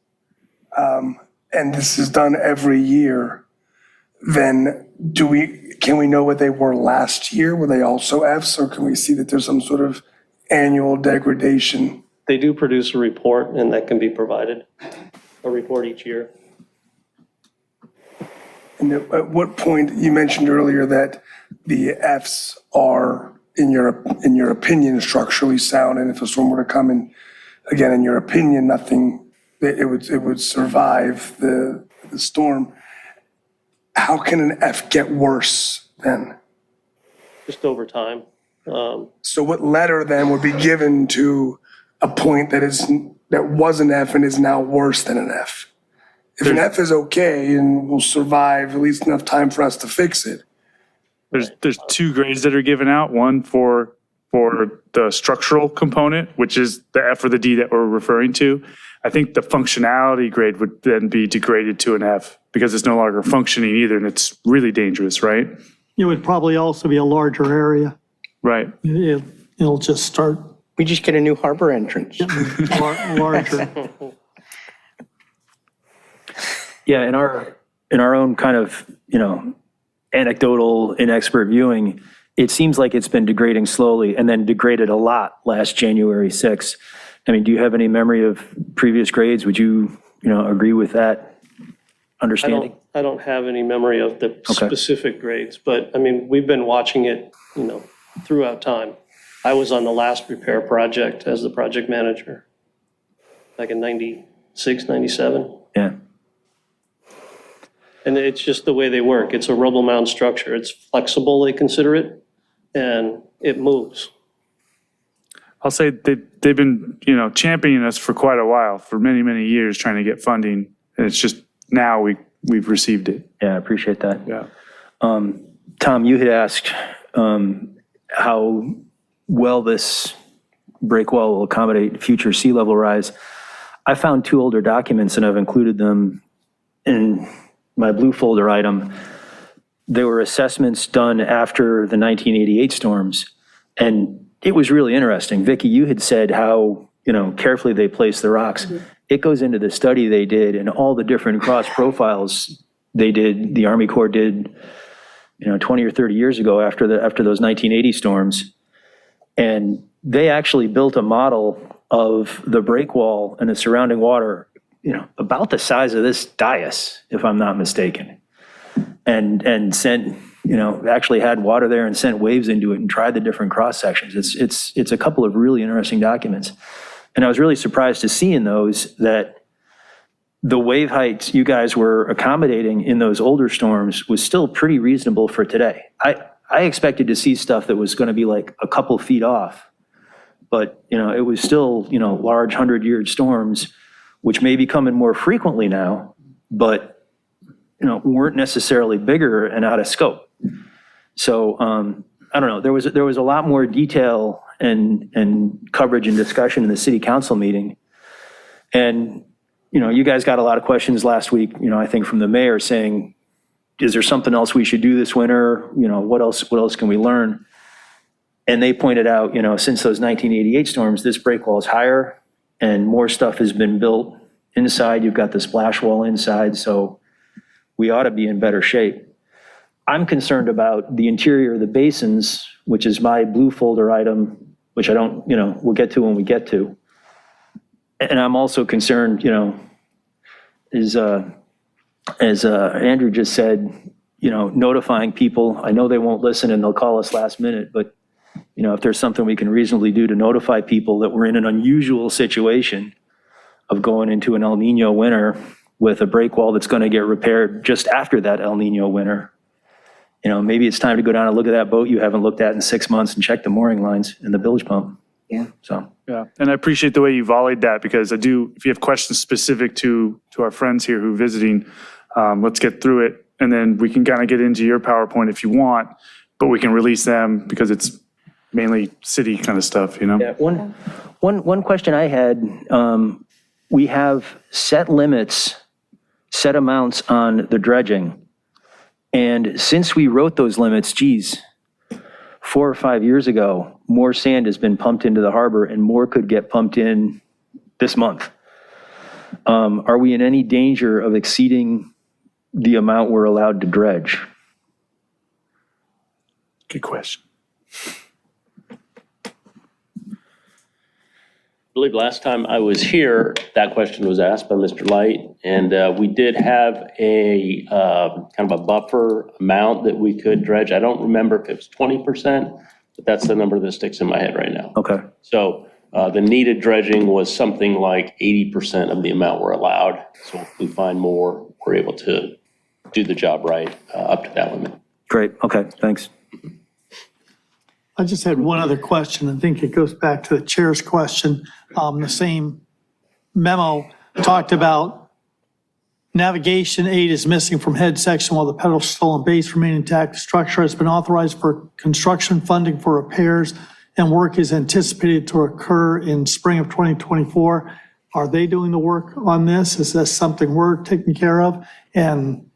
and this is done every year, then can we know what they were last year? Were they also Fs, or can we see that there's some sort of annual degradation? They do produce a report, and that can be provided, a report each year. And at what point, you mentioned earlier that the Fs are, in your opinion, structurally sound, and if a storm were to come in, again, in your opinion, it would survive the storm. How can an F get worse then? Just over time. So what letter then would be given to a point that was an F and is now worse than an F? If an F is okay and will survive at least enough time for us to fix it. There's two grades that are given out, one for the structural component, which is the F or the D that we're referring to. I think the functionality grade would then be degraded to an F because it's no longer functioning either, and it's really dangerous, right? It would probably also be a larger area. Right. It'll just start We just get a new harbor entrance. larger. Yeah, in our own kind of, anecdotal, inexpert viewing, it seems like it's been degrading slowly and then degraded a lot last January 6th. I mean, do you have any memory of previous grades? Would you, agree with that understanding? I don't have any memory of the specific grades, but I mean, we've been watching it, throughout time. I was on the last repair project as the project manager, back in 96, 97. Yeah. And it's just the way they work. It's a rubble mound structure. It's flexible, they consider it, and it moves. I'll say they've been, championing us for quite a while, for many, many years, trying to get funding. And it's just now we've received it. Yeah, I appreciate that. Yeah. Tom, you had asked how well this break wall will accommodate future sea level rise. I found two older documents and I've included them in my blue folder item. There were assessments done after the 1988 storms, and it was really interesting. Vicki, you had said how, carefully they placed the rocks. It goes into the study they did and all the different cross profiles they did, the Army Corps did, 20 or 30 years ago after those 1980 storms. And they actually built a model of the break wall and the surrounding water, about the size of this dais, if I'm not mistaken. And sent, actually had water there and sent waves into it and tried the different cross sections. It's a couple of really interesting documents. And I was really surprised to see in those that the wave heights you guys were accommodating in those older storms was still pretty reasonable for today. I expected to see stuff that was going to be like a couple feet off, but it was still, large 100-year storms, which may be coming more frequently now, but weren't necessarily bigger and out of scope. So I don't know. There was a lot more detail and coverage and discussion in the city council meeting, and you guys got a lot of questions last week. I think from the mayor saying, "Is there something else we should do this winter? What else can we learn?" And they pointed out, since those 1988 storms, this break wall is higher, and more stuff has been built inside. You've got the splash wall inside, so we ought to be in better shape. I'm concerned about the interior of the basins, which is my blue folder item, which I don't, we'll get to when we get to. And I'm also concerned, as Andrew just said, notifying people. I know they won't listen and they'll call us last minute, but if there's something we can reasonably do to notify people that we're in an unusual situation of going into an El Nino winter with a break wall that's going to get repaired just after that El Nino winter. Maybe it's time to go down and look at that boat you haven't looked at in 6 months and check the mooring lines and the bilge pump. Yeah. So. Yeah, and I appreciate the way you volleyed that, because if you have questions specific to our friends here who are visiting, let's get through it. And then we can kind of get into your PowerPoint if you want, but we can release them because it's mainly city kind of stuff, Yeah, one question I had, we have set limits, set amounts on the dredging. And since we wrote those limits, 4 or 5 years ago, more sand has been pumped into the harbor and more could get pumped in this month. Are we in any danger of exceeding the amount we're allowed to dredge? Good question. I believe last time I was here, that question was asked by Mr. Light, and we did have a kind of a buffer amount that we could dredge. I don't remember if it was 20%, but that's the number that sticks in my head right now. Okay. So the needed dredging was something like 80% of the amount we're allowed. So if we find more, we're able to do the job right up to that limit. Great. Okay. Thanks. I just had one other question. I think it goes back to the chair's question. The same memo talked about navigation aid is missing from head section while the pedestal and base remain intact. The structure has been authorized for construction funding for repairs and work is anticipated to occur in spring of 2024. Are they doing the work on this? Is this something we're taking care of? And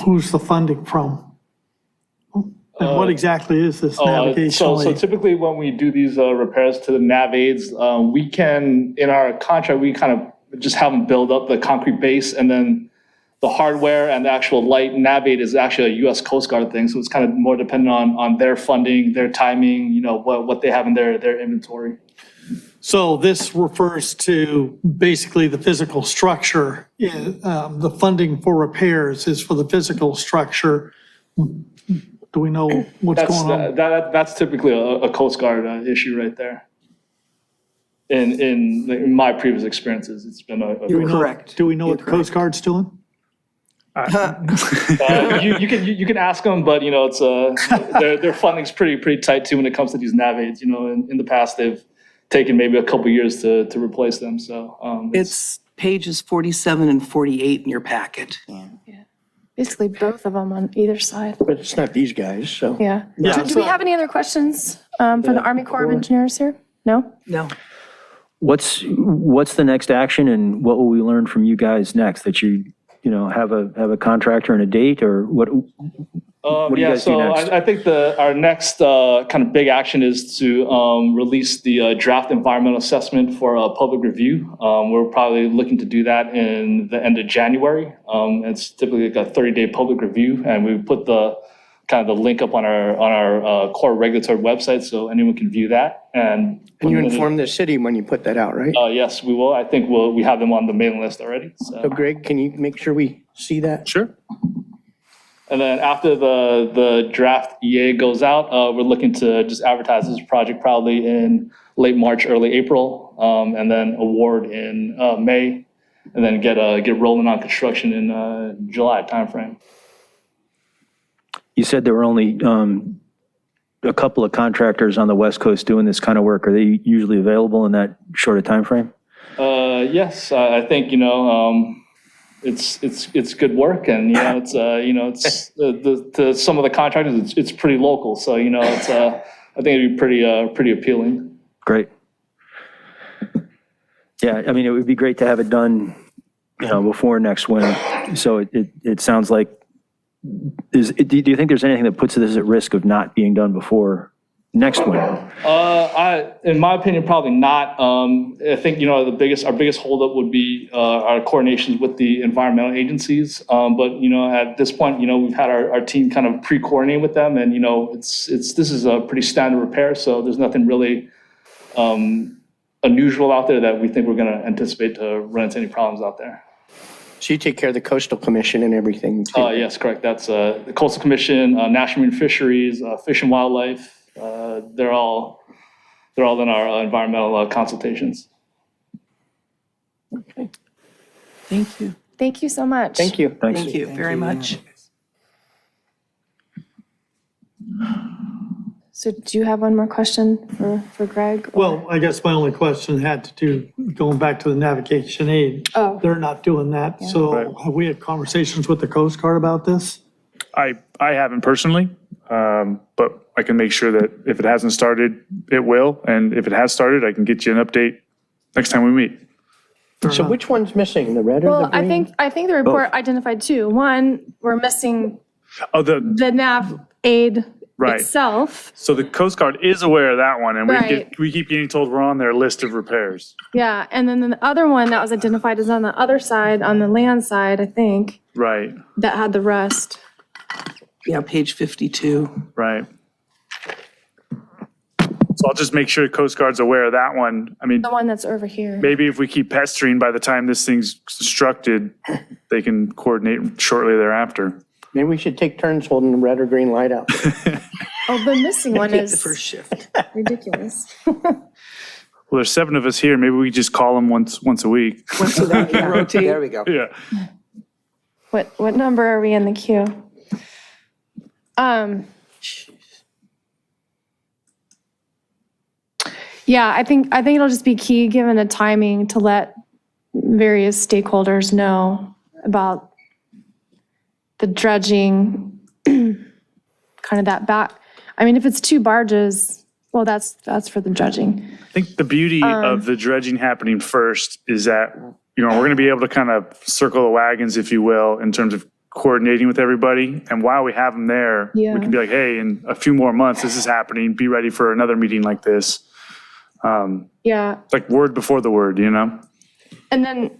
who's the funding from? And what exactly is this navigation So aid? typically when we do these repairs to the nav aids, we can, in our contract, we kind of just have them build up the concrete base, and then the hardware and the actual light nav aid is actually a US Coast Guard thing. So it's kind of more dependent on their funding, their timing, what they have in their inventory. So this refers to basically the physical structure. The funding for repairs is for the physical structure. Do we know what's going on? That's typically a Coast Guard issue right there. In my previous experiences, it's been You're correct. Do we know what the Coast Guard's doing? you can ask them, but it's their funding's pretty tight too when it comes to these nav aids. In the past they've taken maybe a couple years to replace them. So It's pages 47 and 48 in your packet. Basically both of them on either side. But it's not these guys, so. Yeah. Yeah. Do we have any other questions for the Army Corps of Engineers here? No? No. What's the next action and what will we learn from you guys next? That you have a contractor and a date, or what do you guys do next? I think our next kind of big action is to release the draft environmental assessment for a public review. We're probably looking to do that in the end of January. It's typically like a 30-day public review, and we put the kind of the link up on our core regulatory website, so anyone can view that. And And you inform the city when you put that out, right? yes, we will. I think we have them on the mailing list already. So Greg, can you make sure we see that? Sure. And then after the draft EA goes out, we're looking to just advertise this project probably in late March, early April, and then award in May, and then get rolling on construction in July timeframe. You said there were only a couple of contractors on the West Coast doing this kind of work. Are they usually available in that short a timeframe? Yes, I think, it's good work, and, it's to some of the contractors, it's pretty local. So, I think it'd be pretty appealing. Great. Yeah, I mean, it would be great to have it done, before next winter. So it sounds like, do you think there's anything that puts this at risk of not being done before next winter? In my opinion, probably not. I think, our biggest holdup would be our coordinations with the environmental agencies. But, at this point, we've had our team kind of pre-coordinate with them, and, this is a pretty standard repair, so there's nothing really unusual out there that we think we're going to anticipate to run into any problems out there. So you take care of the coastal commission and everything too? Yes, correct. That's the Coastal Commission, National Marine Fisheries, Fish and Wildlife. They're all in our environmental consultations. Okay. Thank you. Thank you so much. Thank you. Thank you very much. So do you have one more question for Greg? or- Well, I guess my only question had to do, going back to the navigation aid. Oh. They're not doing that. So have we had conversations with the Coast Guard about this? I haven't personally, but I can make sure that if it hasn't started, it will. And if it has started, I can get you an update next time we meet. So which one's missing, the red or the Well, green? I think the report identified two. One, we're missing Oh, the nav aid Right. itself. So the Coast Guard is aware of that one, and Right. we keep getting told we're on their list of repairs. Yeah, and then the other one that was identified is on the other side, on the land side, I think, Right, that had the rust. Yeah, page 52. right. So I'll just make sure Coast Guard's aware of that one. I mean, The one that's over here. maybe if we keep pestering, by the time this thing's constructed, they can coordinate shortly thereafter. Maybe we should take turns holding the red or green light out. Oh, the missing one Take the is first shift. ridiculous. Well, there's 7 of us here. Maybe we just call them once a week. Rotate. There we go. Yeah. What number are we in the queue? Yeah, I think it'll just be key, given the timing, to let various stakeholders know about the dredging, kind of that back. I mean, if it's 2 barges, well, that's for the dredging. I think the beauty of the dredging happening first is that, we're going to be able to kind of circle the wagons, if you will, in terms of coordinating with everybody. And while we have them there, Yeah. we can be like, hey, in a few more months, this is happening. Be ready for another meeting like this. Yeah, It's like word before the word, and then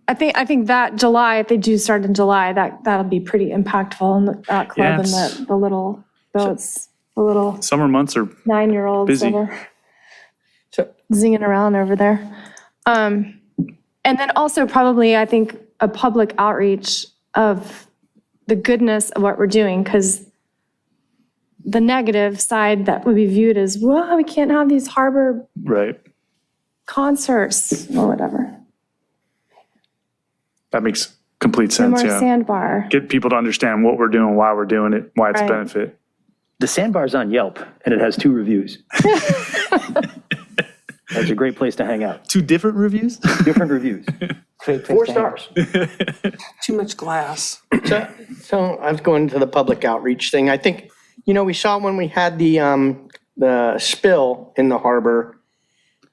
I think that July, if they do start in July, that'll be pretty impactful in that club and Yes. the little boats, the little Summer months are 9-year-olds Busy. that are So- zinging around over there. And then also probably, I think, a public outreach of the goodness of what we're doing, because the negative side that would be viewed as, well, we can't have these harbor right. concerts or whatever. That makes complete No sense, more yeah. sandbar. Get people to understand what we're doing, why we're doing it, why it's a Right. benefit. The sandbar's on Yelp, and it has 2 reviews. That's a great place to hang out. 2 different reviews? Different reviews. 4 stars. Too much glass. So I was going to the public outreach thing. I think, we saw when we had the spill in the harbor,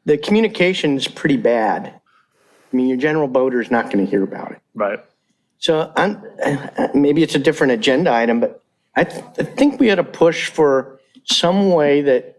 the communication's pretty bad. I mean, your general boater's not going to hear about it. Right. So maybe it's a different agenda item, but I think we had to push for some way that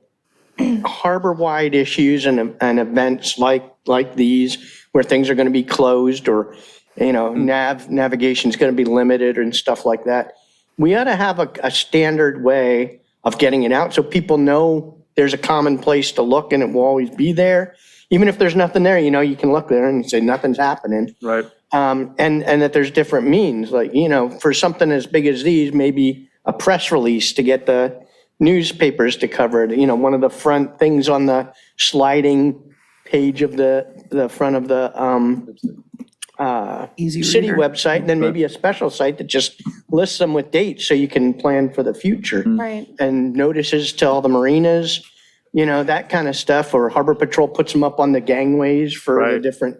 harbor-wide issues and events like these, where things are going to be closed or, navigation's going to be limited and stuff like that, we ought to have a standard way of getting it out so people know there's a common place to look and it will always be there. Even if there's nothing there, you can look there and say nothing's happening. Right. And that there's different means, like, for something as big as these, maybe a press release to get the newspapers to cover it. One of the front things on the sliding page of the front of the Easy city reader. website, and then maybe a special site that just lists them with dates so you can plan for the future. Right. And notices to all the marinas, that kind of stuff, or Harbor Patrol puts them up on the gangways for the Right. different.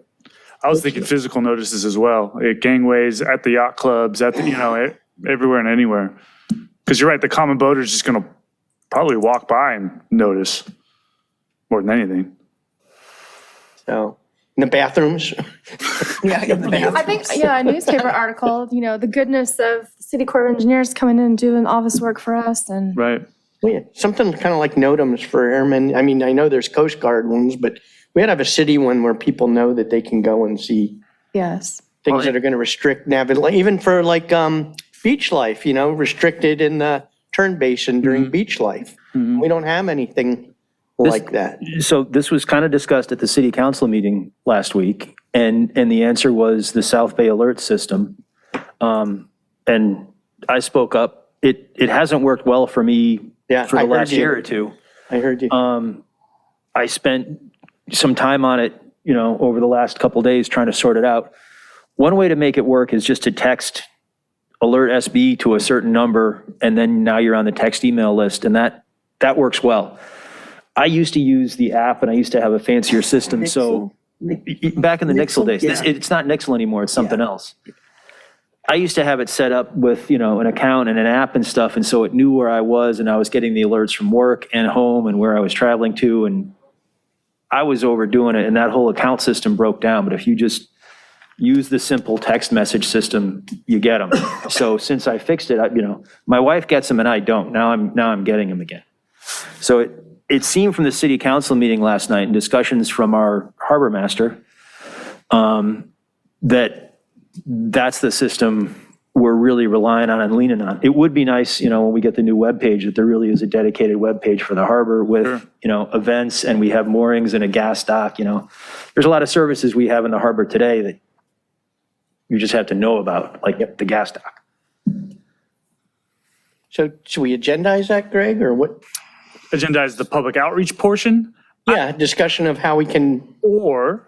I was thinking physical notices as well, at gangways, at the yacht clubs, at the, everywhere and anywhere. Because you're right, the common boater is just going to probably walk by and notice more than anything. So, in the bathrooms. Yeah, in the bathroom. I think, a newspaper article, the goodness of the City Corps of Engineers coming in and doing all this work for us and. Right. Well, yeah, something kind of like NOTAMs for airmen. I mean, I know there's Coast Guard ones, but we ought to have a city one where people know that they can go and see Yes. things that are going to restrict navigation, even for like beach life, restricted in the turn basin during beach life. We don't have anything like that. So this was kind of discussed at the city council meeting last week, and the answer was the South Bay Alert System. And I spoke up. It hasn't worked well for me for I the heard last you. year or two. I heard you. I spent some time on it, over the last couple days trying to sort it out. One way to make it work is just to text alert SB to a certain number, and then now you're on the text email list, and that works well. I used to use the app, and I used to have a fancier system, so back in the Nixle days, it's not Nixle anymore, it's something else. I used to have it set up with, an account and an app and stuff, and so it knew where I was, and I was getting the alerts from work and home and where I was traveling to, and I was overdoing it, and that whole account system broke down. But if you just use the simple text message system, you get them. So since I fixed it, my wife gets them and I don't. Now I'm getting them again. So it seemed from the city council meeting last night and discussions from our harbor master that's the system we're really relying on and leaning on. It would be nice, when we get the new webpage, that there really is a dedicated webpage for the harbor with, events, and we have moorings and a gas dock. There's a lot of services we have in the harbor today that you just have to know about, like the gas dock. So should we agendize that, Greg, or what? Agendize the public outreach portion, Yeah, discussion of how we can, or,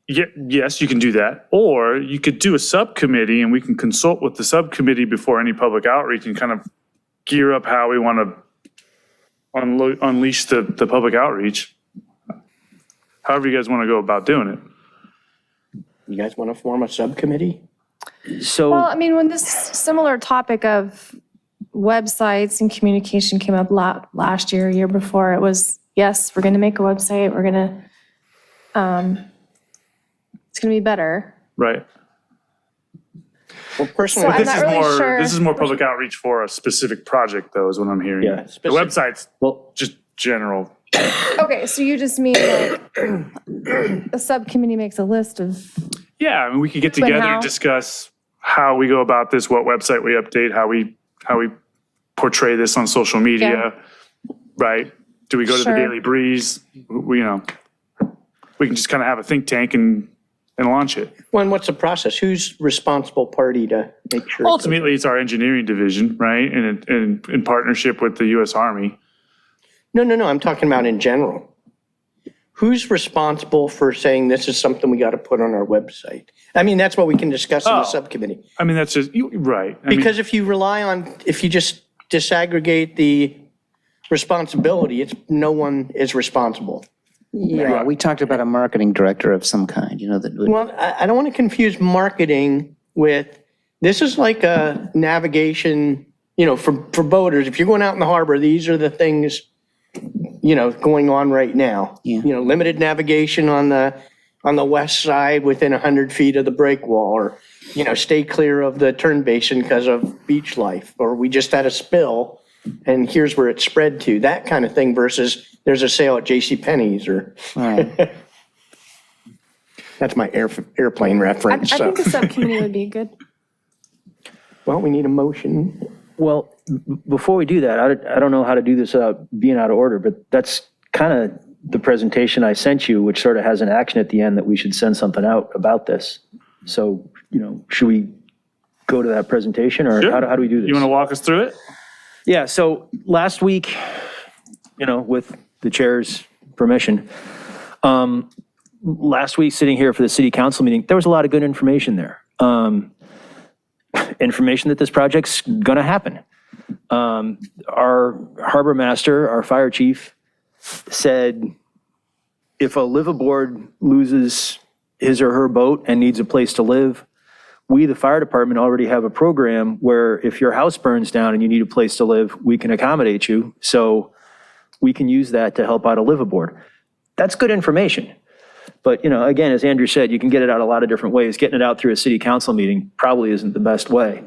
yes, you can do that. Or you could do a subcommittee and we can consult with the subcommittee before any public outreach and kind of gear up how we want to unleash the public outreach. However you guys want to go about doing it. you guys want to form a subcommittee? So. Well, I mean, when this similar topic of websites and communication came up last year before, it was, yes, we're going to make a website, we're going to, it's going to be better. Right. Well, personally, So I'm not really sure. This is more public outreach for a specific project, though, is what I'm hearing. Yeah. The website's just general. Okay, so you just mean like a subcommittee makes a list of, Yeah, I mean, we could get When together how? and discuss how we go about this, what website we update, how we portray this on social media, right? Do we go to the Sure. Daily Breeze? We can just kind of have a think tank and launch it. well, and what's the process? Who's responsible party to make sure? Ultimately, it's our engineering division, right? And in partnership with the U.S. Army. No, I'm talking about in general. Who's responsible for saying this is something we got to put on our website? I mean, that's what we can discuss in the Oh. subcommittee. I mean, that's just, right. I mean, Because if you just disaggregate the responsibility, no one is responsible. Yeah, we talked about a marketing director of some kind, that would. Well, I don't want to confuse marketing with, this is like a navigation, for boaters. If you're going out in the harbor, these are the things, going on right now. Yeah. Limited navigation on the west side within 100 feet of the break wall, or, stay clear of the turn basin because of beach life, or we just had a spill and here's where it spread to, that kind of thing, versus there's a sale at JCPenney's or. Right. That's my airplane I reference. think So, the subcommittee would be good. well, we need a motion. Well, before we do that, I don't know how to do this without being out of order, but that's kind of the presentation I sent you, which sort of has an action at the end that we should send something out about this. So, should we go to that presentation, or Sure. how do we do this? You want to walk us through it? Yeah, so last week, with the chair's permission, last week sitting here for the city council meeting, there was a lot of good information there. Information that this project's gonna happen. Our harbor master, our fire chief, said if a liveaboard loses his or her boat and needs a place to live, we, the fire department, already have a program where if your house burns down and you need a place to live, we can accommodate you. So we can use that to help out a liveaboard. That's good information. But, again, as Andrew said, you can get it out a lot of different ways. Getting it out through a city council meeting probably isn't the best way.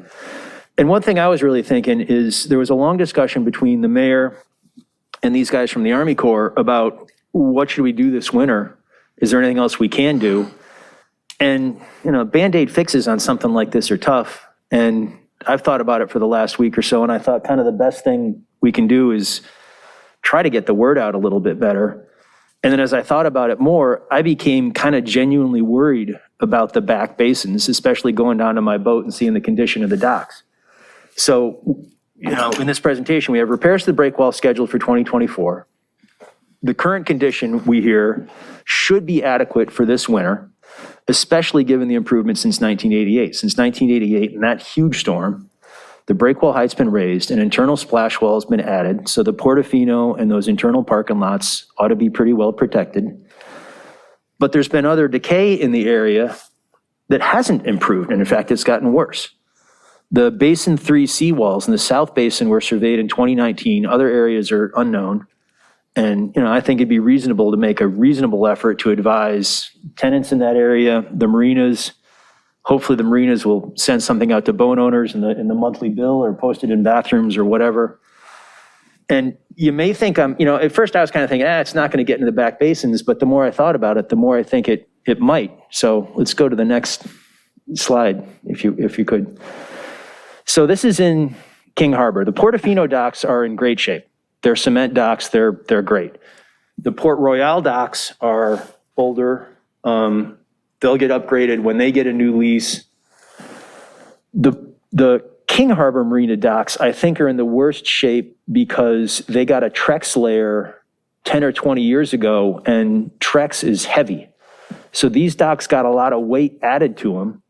And one thing I was really thinking is there was a long discussion between the mayor and these guys from the Army Corps about what should we do this winter? Is there anything else we can do? And, Band-Aid fixes on something like this are tough. And I've thought about it for the last week or so, and I thought kind of the best thing we can do is try to get the word out a little bit better. And then as I thought about it more, I became kind of genuinely worried about the back basins, especially going down to my boat and seeing the condition of the docks. So, in this presentation, we have repairs to the break wall scheduled for 2024. The current condition, we hear, should be adequate for this winter, especially given the improvements since 1988. Since 1988, in that huge storm, the break wall height's been raised, an internal splash wall has been added, so the Portofino and those internal parking lots ought to be pretty well protected. But there's been other decay in the area that hasn't improved, and in fact, it's gotten worse. The Basin 3 seawalls in the South Basin were surveyed in 2019. Other areas are unknown. And, I think it'd be reasonable to make a reasonable effort to advise tenants in that area, the marinas. Hopefully the marinas will send something out to boat owners in the monthly bill or post it in bathrooms or whatever. And you may think at first I was kind of thinking, it's not going to get into the back basins, but the more I thought about it, the more I think it might. So let's go to the next slide, if you could. So this is in King Harbor. The Portofino docks are in great shape. They're cement docks, they're great. The Port Royal docks are older. They'll get upgraded when they get a new lease. The King Harbor Marina docks, I think, are in the worst shape because they got a Trex layer 10 or 20 years ago, and Trex is heavy. So these docks got a lot of weight added to them,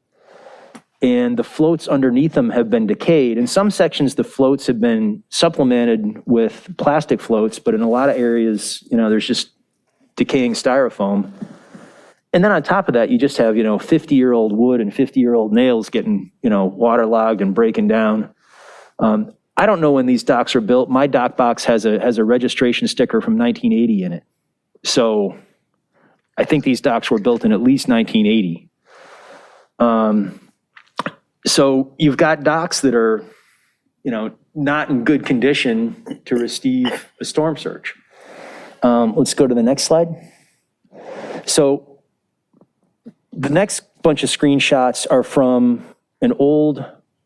and the floats underneath them have been decayed. In some sections, the floats have been supplemented with plastic floats, but in a lot of areas, there's just decaying styrofoam. And then on top of that, you just have, 50-year-old wood and 50-year-old nails getting, waterlogged and breaking down. I don't know when these docks are built. My dock box has a registration sticker from 1980 in it. So I think these docks were built in at least 1980. So you've got docks that are, not in good condition to receive a storm surge. Let's go to the next slide. So the next bunch of screenshots are from an old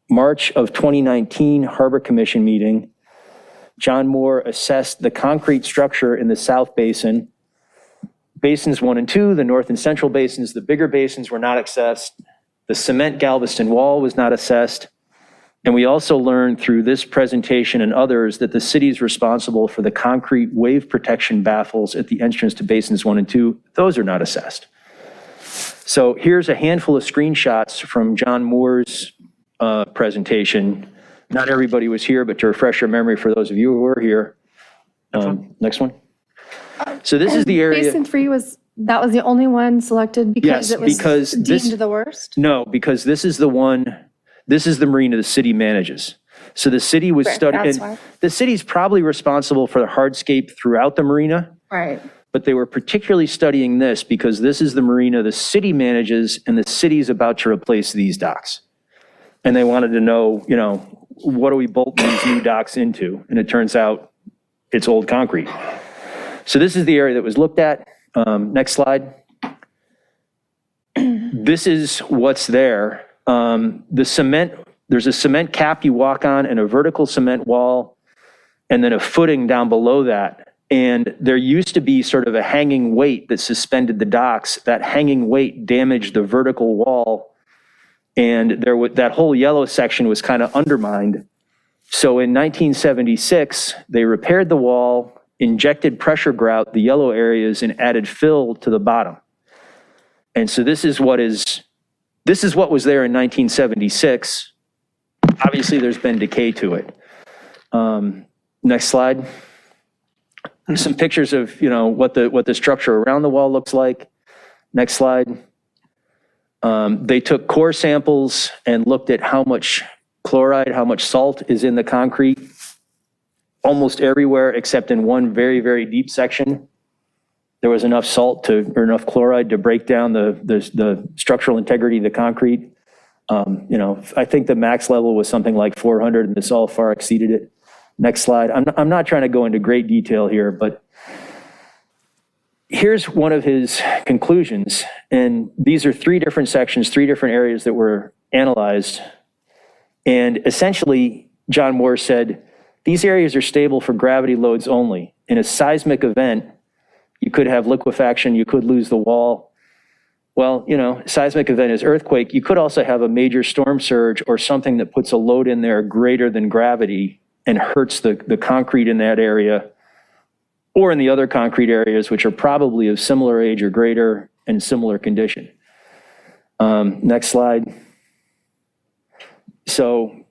March of 2019 Harbor Commission meeting. John Moore assessed the concrete structure in the South Basin. Basins 1 and 2, the North and Central basins, the bigger basins were not assessed. The cement Galveston wall was not assessed. And we also learned through this presentation and others that the city is responsible for the concrete wave protection baffles at the entrance to basins 1 and 2. Those are not assessed. So here's a handful of screenshots from John Moore's presentation. Not everybody was here, but to refresh your memory for those of you who were here. Next one. So this is the area. Basin 3 was the only one selected because Yes, it was because this- deemed the worst? No, because this is the marina the city manages. So the city was Right, studying, that's why. the city's probably responsible for the hardscape throughout the marina, Right. but they were particularly studying this because this is the marina the city manages and the city's about to replace these docks. And they wanted to know, what are we bolting these new docks into? And it turns out it's old concrete. So this is the area that was looked at. Next slide. This is what's there. The cement there's a cement cap you walk on and a vertical cement wall, and then a footing down below that. And there used to be sort of a hanging weight that suspended the docks. That hanging weight damaged the vertical wall, and that whole yellow section was kind of undermined. So in 1976, they repaired the wall, injected pressure grout the yellow areas, and added fill to the bottom. And so this is what was there in 1976. Obviously, there's been decay to it. Next slide. Some pictures of, what the structure around the wall looks like. Next slide. They took core samples and looked at how much chloride, how much salt is in the concrete. Almost everywhere except in one very, very deep section, there was enough or enough chloride to break down the structural integrity of the concrete. I think the max level was something like 400, and this all far exceeded it. Next slide. I'm not trying to go into great detail here, but here's one of his conclusions. And these are 3 different sections, 3 different areas that were analyzed. And essentially, John Moore said, these areas are stable for gravity loads only. In a seismic event, you could have liquefaction, you could lose the wall. Well, seismic event is earthquake. You could also have a major storm surge or something that puts a load in there greater than gravity and hurts the concrete in that area, or in the other concrete areas, which are probably of similar age or greater and similar condition. Next slide. So,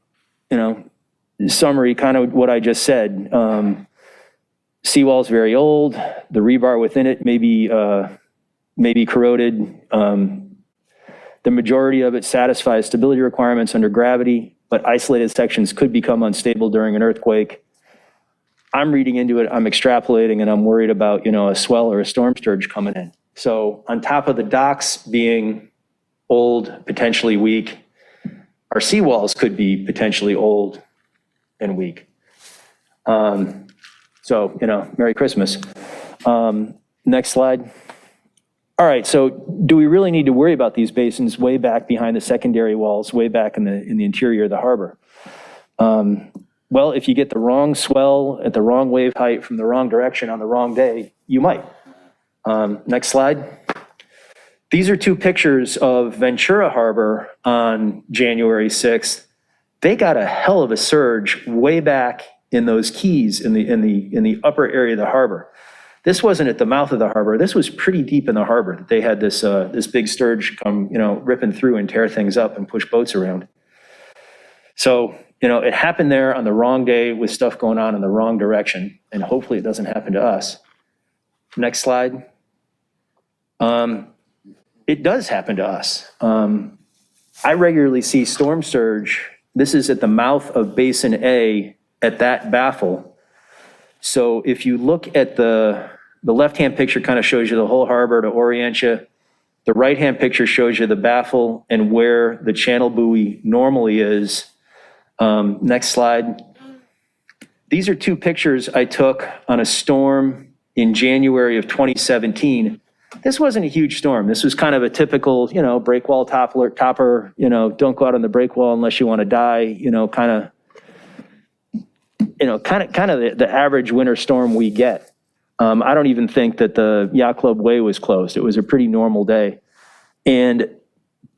summary, kind of what I just said. Seawall's very old. The rebar within it may be corroded. The majority of it satisfies stability requirements under gravity, but isolated sections could become unstable during an earthquake. I'm reading into it, I'm extrapolating, and I'm worried about, a swell or a storm surge coming in. So on top of the docks being old, potentially weak, our seawalls could be potentially old and weak. So, Merry Christmas. Next slide. All right, so do we really need to worry about these basins way back behind the secondary walls, way back in the interior of the harbor? Well, if you get the wrong swell at the wrong wave height from the wrong direction on the wrong day, you might. Next slide. These are 2 pictures of Ventura Harbor on January 6th. They got a hell of a surge way back in those keys in the upper area of the harbor. This wasn't at the mouth of the harbor. This was pretty deep in the harbor that they had this big surge come, ripping through and tear things up and push boats around. So, it happened there on the wrong day with stuff going on in the wrong direction, and hopefully it doesn't happen to us. Next slide. It does happen to us. I regularly see storm surge. This is at the mouth of Basin A at that baffle. So if you look at the left-hand picture, kind of shows you the whole harbor to orient you. The right-hand picture shows you the baffle and where the channel buoy normally is. Next slide. These are 2 pictures I took on a storm in January of 2017. This wasn't a huge storm. This was kind of a typical, breakwall topper, don't go out on the breakwall unless you want to die, kind of the average winter storm we get. I don't even think that the Yacht Club Way was closed. It was a pretty normal day. And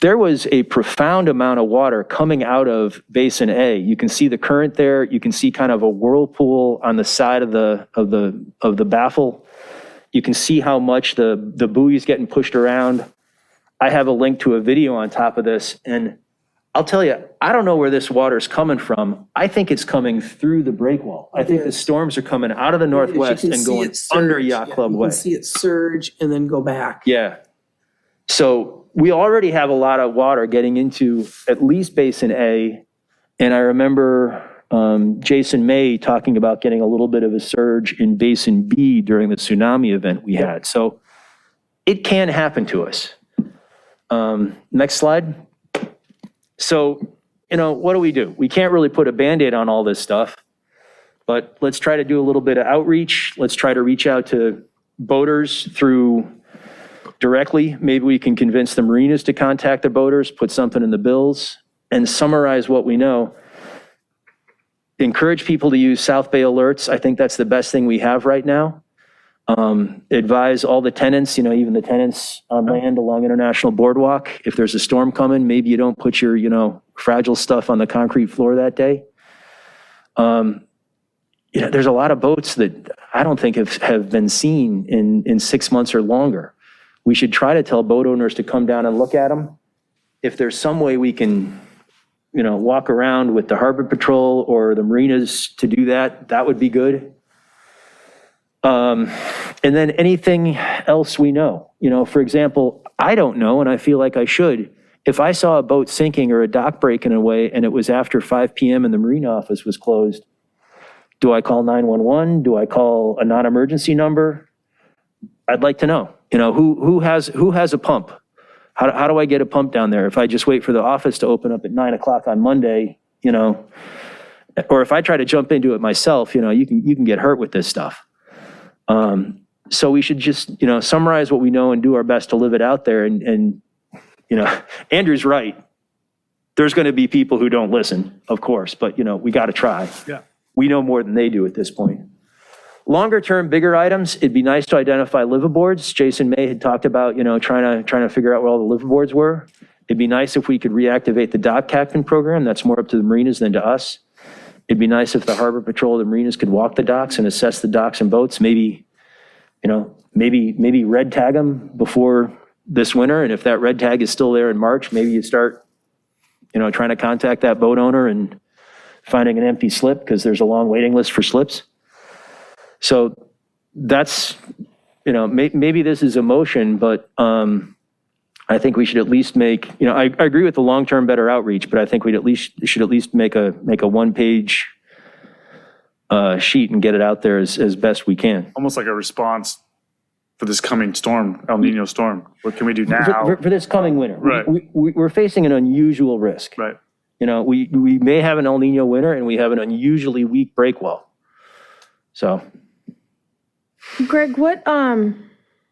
there was a profound amount of water coming out of Basin A. You can see the current there. You can see kind of a whirlpool on the side of the baffle. You can see how much the buoy is getting pushed around. I have a link to a video on top of this, and I'll tell you, I don't know where this water's coming from. I think it's coming through the breakwall. I think the storms are coming out of the northwest and going under Yacht Club Way. You can see it surge and then go back. Yeah. So we already have a lot of water getting into at least Basin A. And I remember Jason May talking about getting a little bit of a surge in Basin B during the tsunami event we had. So it can happen to us. Next slide. So, what do? We can't really put a Band-Aid on all this stuff, but let's try to do a little bit of outreach. Let's try to reach out to boaters directly. Maybe we can convince the marinas to contact the boaters, put something in the bills. and summarize what we know. Encourage people to use South Bay alerts. I think that's the best thing we have right now. Advise all the tenants, even the tenants on land along International Boardwalk, if there's a storm coming, maybe you don't put your, fragile stuff on the concrete floor that day. There's a lot of boats that I don't think have been seen in 6 months or longer. We should try to tell boat owners to come down and look at them. If there's some way we can, walk around with the harbor patrol or the marinas to do that, that would be good. And then anything else we know, for example, I don't know, and I feel like I should. If I saw a boat sinking or a dock breaking away and it was after 5 p.m. and the marine office was closed, do I call 911? Do I call a non-emergency number? I'd like to know, who has a pump? How do I get a pump down there? If I just wait for the office to open up at 9 o'clock on Monday, or if I try to jump into it myself, you can get hurt with this stuff. So we should just, summarize what we know and do our best to live it out there. And Andrew's right. There's going to be people who don't listen, of course, but we got to try. Yeah. We know more than they do at this point. Longer term, bigger items, it'd be nice to identify liveaboards. Jason May had talked about, trying to figure out where all the liveaboards were. It'd be nice if we could reactivate the dock captain program. That's more up to the marinas than to us. It'd be nice if the harbor patrol of the marinas could walk the docks and assess the docks and boats. Maybe red tag them before this winter. And if that red tag is still there in March, maybe you start, trying to contact that boat owner and finding an empty slip because there's a long waiting list for slips. So that's, maybe this is emotion, but I think we should at least make, I agree with the long-term better outreach, but I think we should at least make a one-page sheet and get it out there as best we can. Almost like a response for this coming storm, El Nino storm. What can we do now? For this coming winter. Right. We're facing an unusual risk. Right. We may have an El Nino winter and we have an unusually weak breakwell. So. Greg, what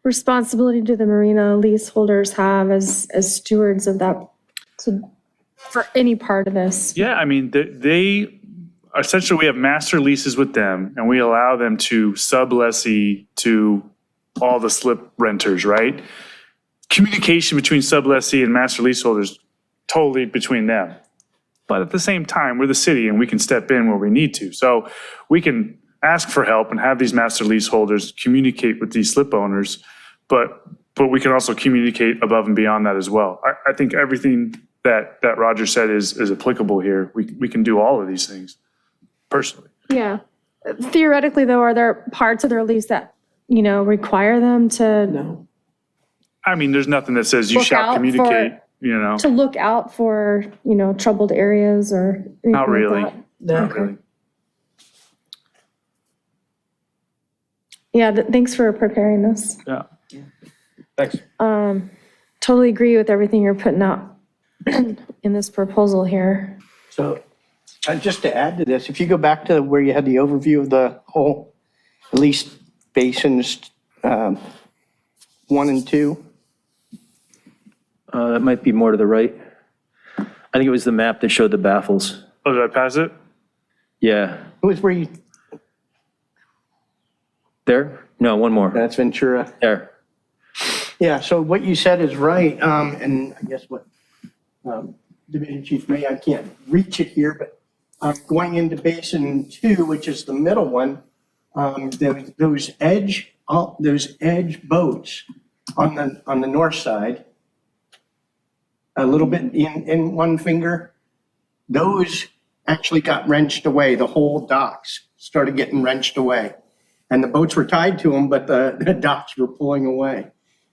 responsibility do the marina leaseholders have as stewards of that, for any part of this? Yeah, I mean, they essentially, we have master leases with them and we allow them to sublessee to all the slip renters, right? Communication between sublessee and master leaseholders, totally between them. But at the same time, we're the city and we can step in where we need to. So we can ask for help and have these master leaseholders communicate with these slip owners, but we can also communicate above and beyond that as well. I think everything that Roger said is applicable here. We can do all of these things personally. Yeah. Theoretically, though, are there parts of their lease that, require them to? No. I mean, there's nothing that says you Look shall out communicate, To look out for, troubled areas or anything Not really. like that? Not really. Yeah, thanks for preparing this. Yeah. Thanks. Totally agree with everything you're putting out in this proposal here. So just to add to this, if you go back to where you had the overview of the whole, at least basins 1 and 2. That might be more to the right. I think it was the map that showed the baffles. Oh, did I pass it? Yeah. It was where you, There? No, one more. that's Ventura. There. Yeah, so what you said is right, and I guess what Division Chief May, I can't reach it here, but going into Basin 2, which is the middle one, those edge boats on the north side, a little bit in one finger, those actually got wrenched away. The whole docks started getting wrenched away. And the boats were tied to them, but the docks were pulling away.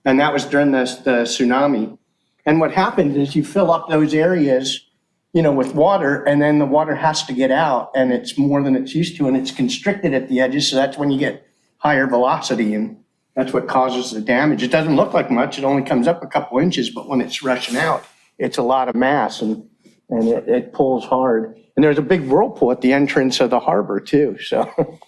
And that was during the tsunami. And what happened is you fill up those areas, with water, and then the water has to get out, and it's more than it's used to, and it's constricted at the edges, so that's when you get higher velocity, and that's what causes the damage. It doesn't look like much, it only comes up a couple inches, but when it's rushing out, it's a lot of mass, and it pulls hard. And there's a big whirlpool at the entrance of the harbor too, so.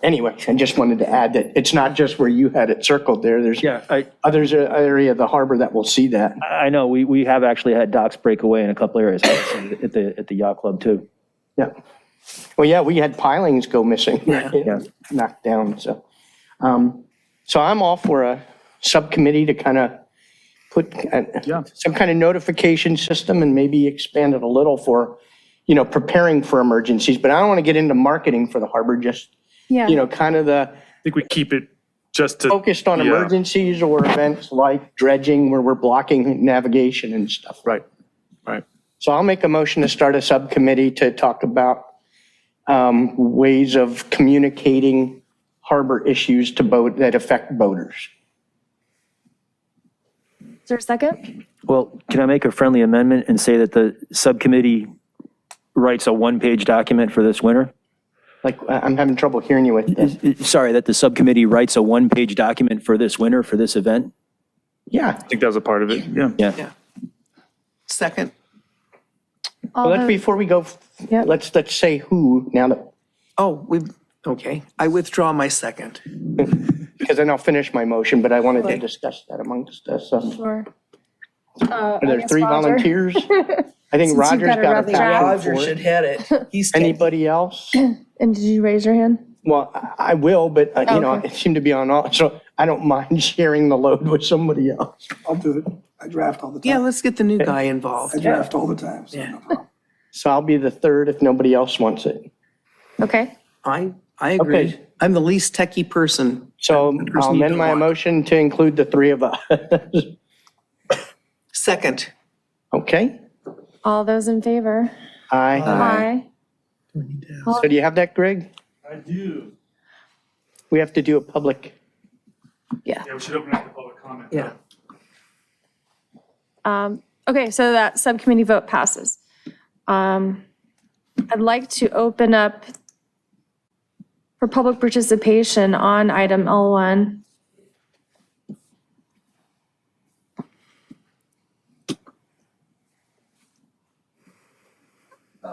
Anyway, I just wanted to add that it's not just where you had it circled there. There's Yeah, others area of the harbor that will see that. I know, we have actually had docks break away in a couple areas at the yacht club too. Yeah. Well, yeah, we had pilings go missing, Yeah. knocked down, so. So I'm all for a subcommittee to kind of put some kind of notification system and maybe expand it a little for, preparing for emergencies. But I don't want to get into marketing for the harbor, just, kind of the I think we keep it just to. focused on Yeah. emergencies or events like dredging where we're blocking navigation and stuff. Right, right. So I'll make a motion to start a subcommittee to talk about ways of communicating harbor issues to that affect boaters. Is there a second? Well, can I make a friendly amendment and say that the subcommittee writes a one-page document for this winter? Like, I'm having trouble hearing you with this. Sorry, that the subcommittee writes a one-page document for this winter, for this event? Yeah. I think that was a part of it, yeah. Yeah. Second, All Well, let's, those- before we go, Yep. let's say who now that, okay, I withdraw my second. because then I'll finish my motion, but I wanted to discuss that amongst us. Sure. Are there 3 volunteers? I think Since you've Roger's got a got a rough passion draft. Roger for should it. head it. He's taking. Anybody else? And did you raise your hand? Well, I will, but Okay. it seemed to be on all, so I don't mind sharing the load with somebody else. I'll do it. I draft all the time. Yeah, let's get the new guy involved. I draft all the time, so no problem. So I'll be the third if nobody else wants it. Okay. I agree. Okay. I'm the least techie person. So person I'll you amend don't my want. motion to include the 3 of us. Second, Okay? All those in favor? Aye. Aye. So do you have that, Greg? I do. We have to do a public, Yeah. Yeah, we should open up the public comment. yeah. Okay, so that subcommittee vote passes. I'd like to open up for public participation on item L1.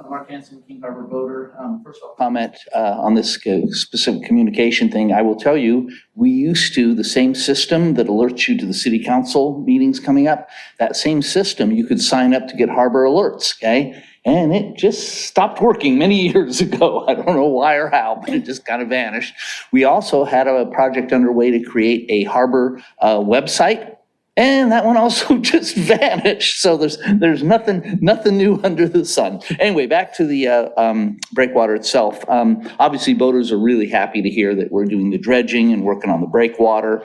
Mark Hanson, King Harbor voter. First I'll comment on this specific communication thing. I will tell you, we used to, the same system that alerts you to the city council meetings coming up, that same system, you could sign up to get harbor alerts, okay? And it just stopped working many years ago. I don't know why or how, but it just kind of vanished. We also had a project underway to create a harbor website. And that one also just vanished. So there's nothing new under the sun. Anyway, back to the breakwater itself. Obviously, boaters are really happy to hear that we're doing the dredging and working on the breakwater.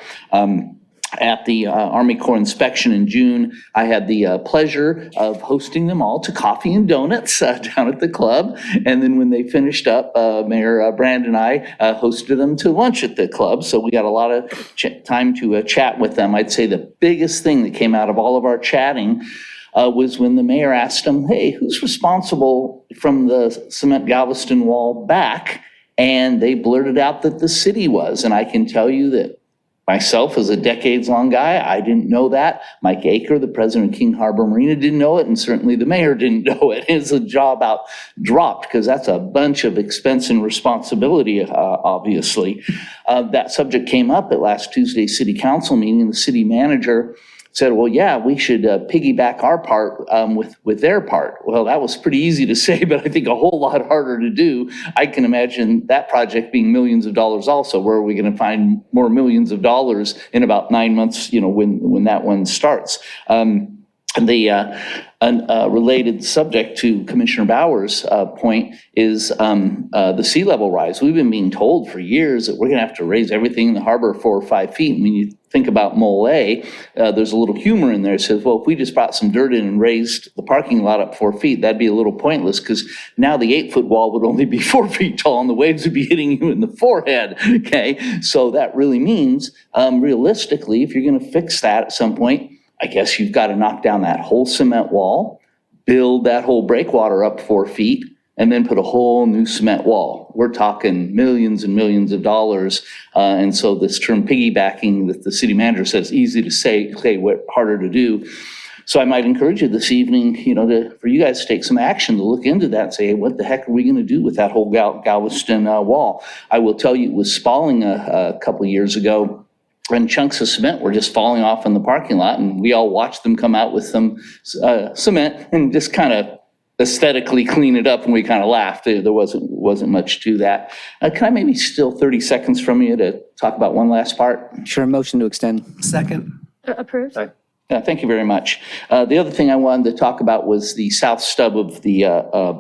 At the Army Corps inspection in June, I had the pleasure of hosting them all to coffee and donuts down at the club. And then when they finished up, Mayor Brand and I hosted them to lunch at the club. So we got a lot of time to chat with them. I'd say the biggest thing that came out of all of our chatting was when the mayor asked them, hey, who's responsible from the cement Galveston wall back? And they blurted out that the city was. And I can tell you that myself, as a decades-long guy, I didn't know that. Mike Aker, the president of King Harbor Marina, didn't know it, and certainly the mayor didn't know it. His job out dropped, because that's a bunch of expense and responsibility, obviously. That subject came up at last Tuesday's city council meeting. The city manager said, well, yeah, we should piggyback our part with their part. Well, that was pretty easy to say, but I think a whole lot harder to do. I can imagine that project being millions of dollars also. Where are we going to find more millions of dollars in about 9 months, when that one starts? The related subject to Commissioner Bauer's point is the sea level rise. We've been being told for years that we're going to have to raise everything in the harbor 4 or 5 feet. When you think about Mole A, there's a little humor in there. It says, well, if we just brought some dirt in and raised the parking lot up 4 feet, that'd be a little pointless, because now the 8-foot wall would only be 4 feet tall and the waves would be hitting you in the forehead. Okay, so that really means realistically, if you're going to fix that at some point, I guess you've got to knock down that whole cement wall, build that whole breakwater up 4 feet, and then put a whole new cement wall. We're talking millions and millions of dollars. And so this term piggybacking that the city manager says, easy to say, what harder to do. So I might encourage you this evening, for you guys to take some action to look into that and say, hey, what the heck are we going to do with that whole Galveston wall? I will tell you, it was spalling a couple of years ago, and chunks of cement were just falling off in the parking lot, and we all watched them come out with some cement and just kind of aesthetically clean it up, and we kind of laughed. There wasn't much to that. Can I maybe steal 30 seconds from you to talk about one last part? Sure, motion to extend. Second. Approved? Thank you very much. The other thing I wanted to talk about was the south stub of the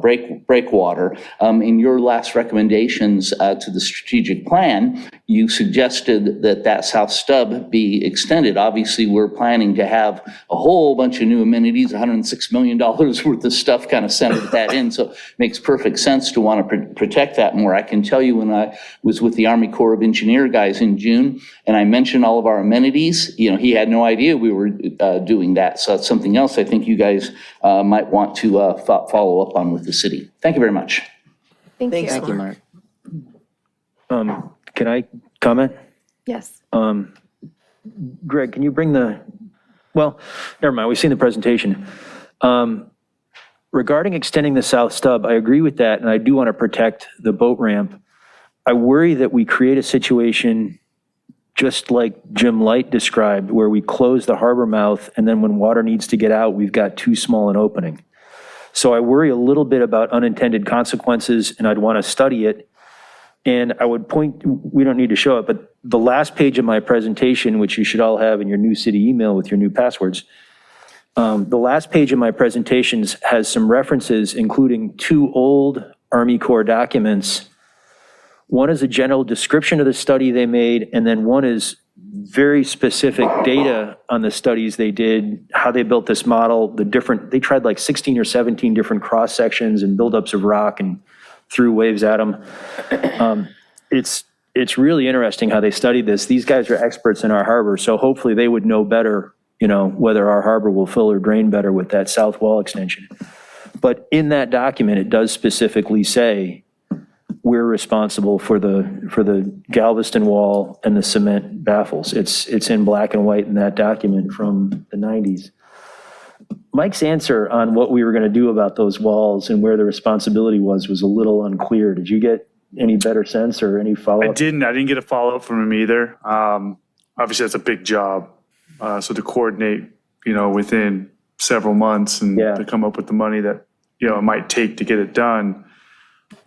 breakwater. In your last recommendations to the strategic plan, you suggested that south stub be extended. Obviously, we're planning to have a whole bunch of new amenities, $106 million worth of stuff kind of centered that in. So it makes perfect sense to want to protect that more. I can tell you when I was with the Army Corps of Engineer guys in June, and I mentioned all of our amenities, he had no idea we were doing that. So that's something else I think you guys might want to follow up on with the city. Thank you very much. Thank you. Thank you, Mark. Can I comment? Yes. Greg, can you bring well, never mind, we've seen the presentation. Regarding extending the south stub, I agree with that, and I do want to protect the boat ramp. I worry that we create a situation just like Jim Light described, where we close the harbor mouth, and then when water needs to get out, we've got too small an opening. So I worry a little bit about unintended consequences, and I'd want to study it. And I would point, we don't need to show it, but the last page of my presentation, which you should all have in your new city email with your new passwords, the last page of my presentations has some references, including 2 old Army Corps documents. One is a general description of the study they made, and then one is very specific data on the studies they did, how they built this model, they tried like 16 or 17 different cross sections and buildups of rock and threw waves at them. It's really interesting how they studied this. These guys are experts in our harbor, so hopefully they would know better, whether our harbor will fill or drain better with that south wall extension. But in that document, it does specifically say we're responsible for the Galveston wall and the cement baffles. It's in black and white in that document from the 90s. Mike's answer on what we were going to do about those walls and where the responsibility was a little unclear. Did you get any better sense or any follow-up? I didn't get a follow-up from him either. Obviously, that's a big job. So to coordinate, within several months and to come up with the money that, it might take to get it done.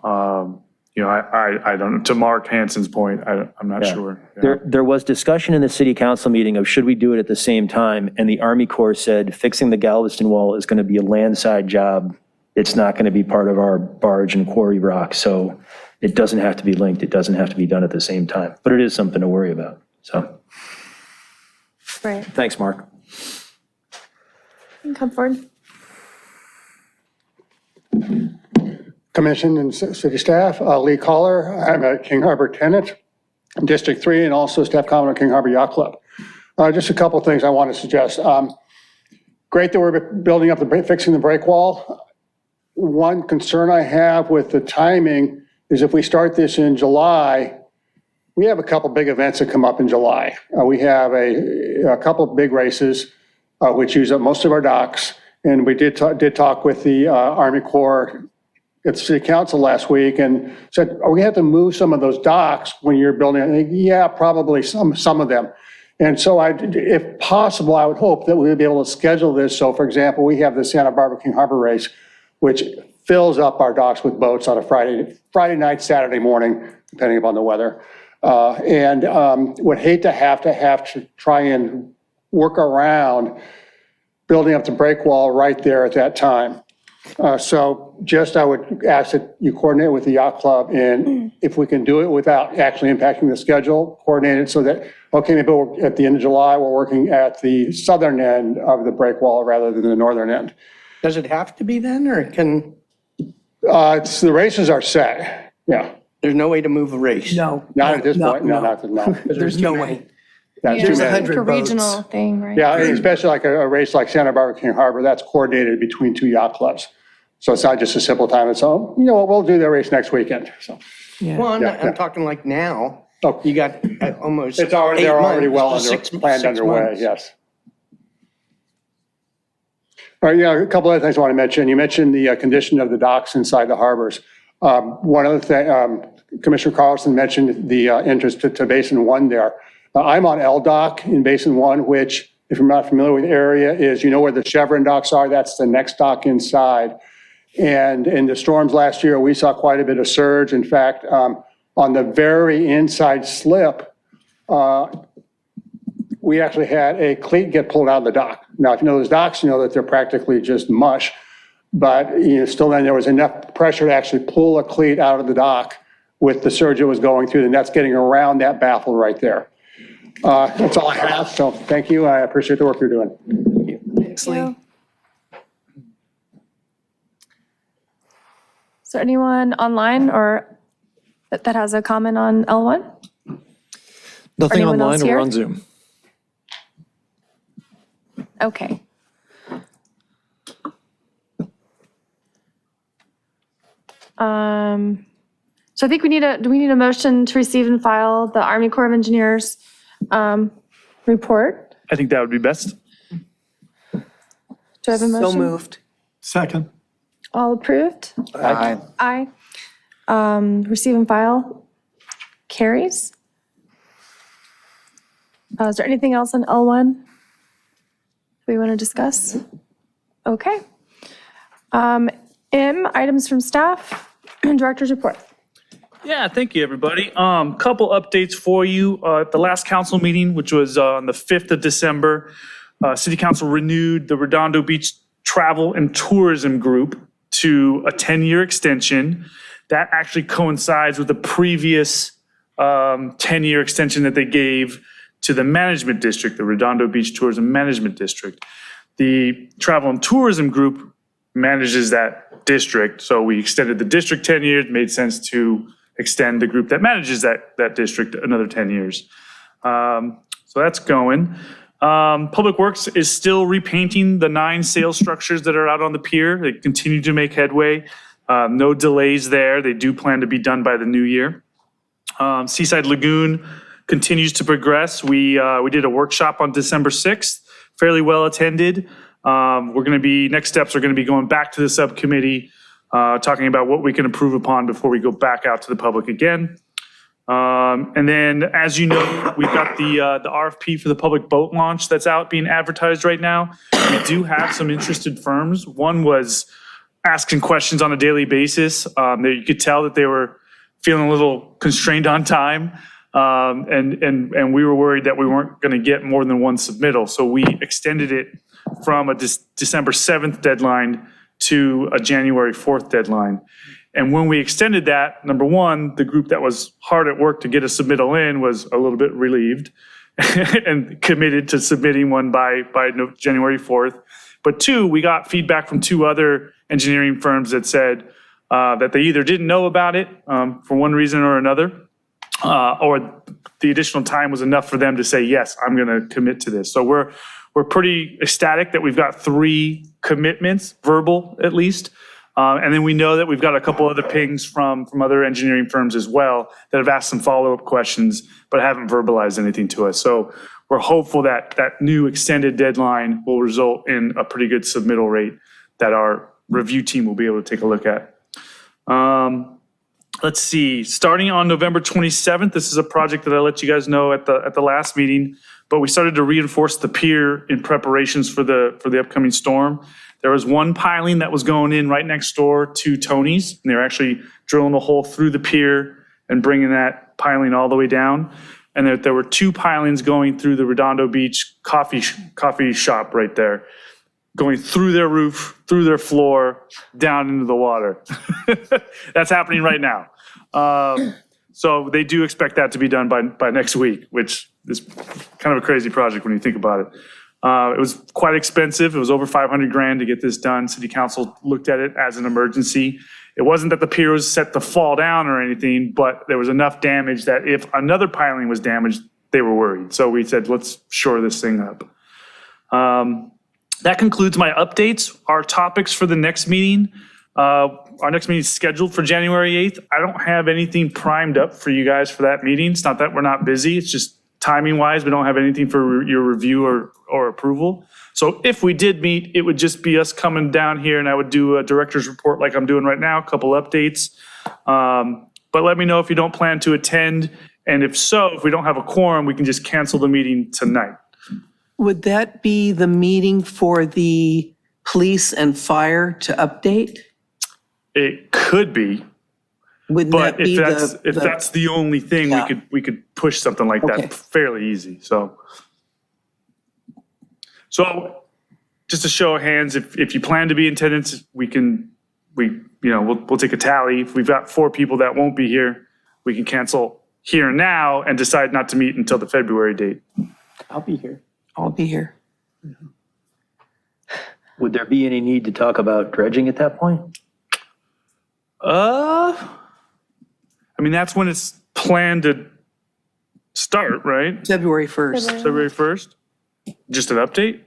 I don't know. To Mark Hansen's point, I'm not sure. There was discussion in the city council meeting of should we do it at the same time, and the Army Corps said fixing the Galveston wall is going to be a landside job. It's not going to be part of our barge and quarry rock, so it doesn't have to be linked. It doesn't have to be done at the same time, but it is something to worry about. So, Right. thanks, Mark. Come forward. Commission and city staff, Lee Collar. I'm a King Harbor tenant, District 3, and also staff comment on King Harbor Yacht Club. Just a couple of things I want to suggest. Great that we're building up fixing the break wall. One concern I have with the timing is if we start this in July, we have a couple big events that come up in July. We have a couple of big races, which use up most of our docks. And we did talk with the Army Corps at the city council last week and said, we have to move some of those docks when you're building it. Yeah, probably some of them. And so if possible, I would hope that we would be able to schedule this. So for example, we have the Santa Barbara King Harbor race, which fills up our docks with boats on a Friday night, Saturday morning, depending upon the weather. And would hate to have to try and work around building up the break wall right there at that time. So just I would ask that you coordinate with the yacht club, and if we can do it without actually impacting the schedule, coordinate it so that, okay, maybe at the end of July, we're working at the southern end of the break wall rather than the northern end. Does it have to be then, or can, The races are set, yeah. there's no way to move a race? No. Not at this point, no. There's no way. That's There's too many. 100 Like a boats. regional thing, right? Yeah, especially like a race like Santa Barbara King Harbor, that's coordinated between 2 yacht clubs. So it's not just a simple time. It's all, we'll do the race next weekend, so. Well, Yeah. I'm talking like now. Oh. You got almost It's already, 8 they're already months, well six planned months. underway, yes. All right, yeah, a couple other things I want to mention. You mentioned the condition of the docks inside the harbors. One other thing, Commissioner Carlson mentioned the entrance to Basin 1 there. I'm on L Dock in Basin 1, which, if you're not familiar with the area, is, you know where the Chevron docks are? That's the next dock inside. And in the storms last year, we saw quite a bit of surge. In fact, on the very inside slip, we actually had a cleat get pulled out of the dock. Now, if you know those docks, you know that they're practically just mush. But still then there was enough pressure to actually pull a cleat out of the dock with the surge it was going through, and that's getting around that baffle right there. That's all I have, so thank you. I appreciate the work you're doing. Thanks, Lee. Is there anyone online or that has a comment on L1? Nothing anyone else online or here? on Zoom. Okay. So I think do we need a motion to receive and file the Army Corps of Engineers report? I think that would be best. Do I have a motion? So moved. Second. All approved? Aye. Aye. Receive and file carries. Is there anything else on L1 we want to discuss? Okay. M, items from staff, director's report. Yeah, thank you, everybody. Couple updates for you. At the last council meeting, which was on the 5th of December, City Council renewed the Redondo Beach Travel and Tourism Group to a 10-year extension. That actually coincides with the previous 10-year extension that they gave to the management district, the Redondo Beach Tourism Management District. The Travel and Tourism Group manages that district, so we extended the district 10 years. It made sense to extend the group that manages that district another 10 years. So that's going. Public Works is still repainting the 9 sail structures that are out on the pier. They continue to make headway. No delays there. They do plan to be done by the new year. Seaside Lagoon continues to progress. We did a workshop on December 6th, fairly well attended. Next steps are going to be going back to the subcommittee, talking about what we can improve upon before we go back out to the public again. And then, as you know, we've got the RFP for the public boat launch that's out being advertised right now. We do have some interested firms. One was asking questions on a daily basis. You could tell that they were feeling a little constrained on time. And we were worried that we weren't going to get more than one submittal. So we extended it from a December 7th deadline to a January 4th deadline. And when we extended that, number one, the group that was hard at work to get a submittal in was a little bit relieved and committed to submitting one by January 4th. But two, we got feedback from 2 other engineering firms that said that they either didn't know about it for one reason or another, or the additional time was enough for them to say, yes, I'm going to commit to this. So we're pretty ecstatic that we've got 3 commitments, verbal at least. And then we know that we've got a couple other pings from other engineering firms as well that have asked some follow-up questions, but haven't verbalized anything to us. So we're hopeful that that new extended deadline will result in a pretty good submittal rate that our review team will be able to take a look at. Let's see, starting on November 27th, this is a project that I let you guys know at the last meeting, but we started to reinforce the pier in preparations for the upcoming storm. There was one piling that was going in right next door to Tony's, and they were actually drilling a hole through the pier and bringing that piling all the way down. And there were 2 pilings going through the Redondo Beach coffee shop right there, going through their roof, through their floor, down into the water. That's happening right now. So they do expect that to be done by next week, which is kind of a crazy project when you think about it. It was quite expensive. It was over $500,000 to get this done. City Council looked at it as an emergency. It wasn't that the pier was set to fall down or anything, but there was enough damage that if another piling was damaged, they were worried. So we said, let's shore this thing up. That concludes my updates. Our topics for the next meeting. Our next meeting is scheduled for January 8th. I don't have anything primed up for you guys for that meeting. It's not that we're not busy. It's just timing wise, we don't have anything for your review or approval. So if we did meet, it would just be us coming down here and I would do a director's report like I'm doing right now, a couple updates. But let me know if you don't plan to attend. And if so, if we don't have a quorum, we can just cancel the meeting tonight. Would that be the meeting for the police and fire to update? It could be, Wouldn't but that be if that's the only thing, Yeah. we could push something like Okay. that fairly easy, so. So just a show of hands, if you plan to be in attendance, we'll take a tally. If we've got 4 people that won't be here, we can cancel here and now and decide not to meet until the February date. I'll be here. I'll be here. Would there be any need to talk about dredging at that point? I mean, that's when it's planned to start, right? February 1st. February 1st? Just an update?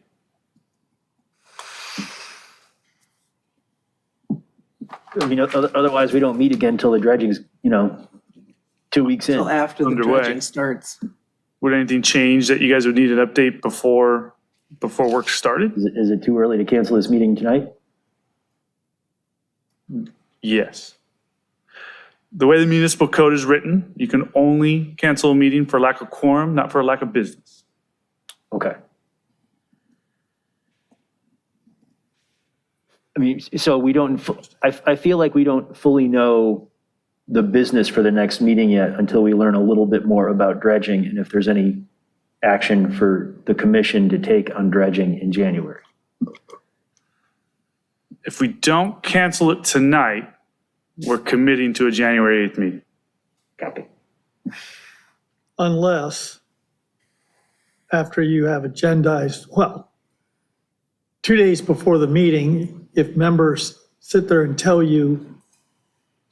I mean, otherwise we don't meet again until the dredging's, 2 weeks in. Till after the Underway. dredging starts. Would anything change that you guys would need an update before work started? Is it too early to cancel this meeting tonight? Yes. The way the municipal code is written, you can only cancel a meeting for lack of quorum, not for lack of business. Okay. I mean, so we don't, I feel like we don't fully know the business for the next meeting yet until we learn a little bit more about dredging and if there's any action for the commission to take on dredging in January. If we don't cancel it tonight, we're committing to a January 8th meeting. Copy. Unless after you have agendized, 2 days before the meeting, if members sit there and tell you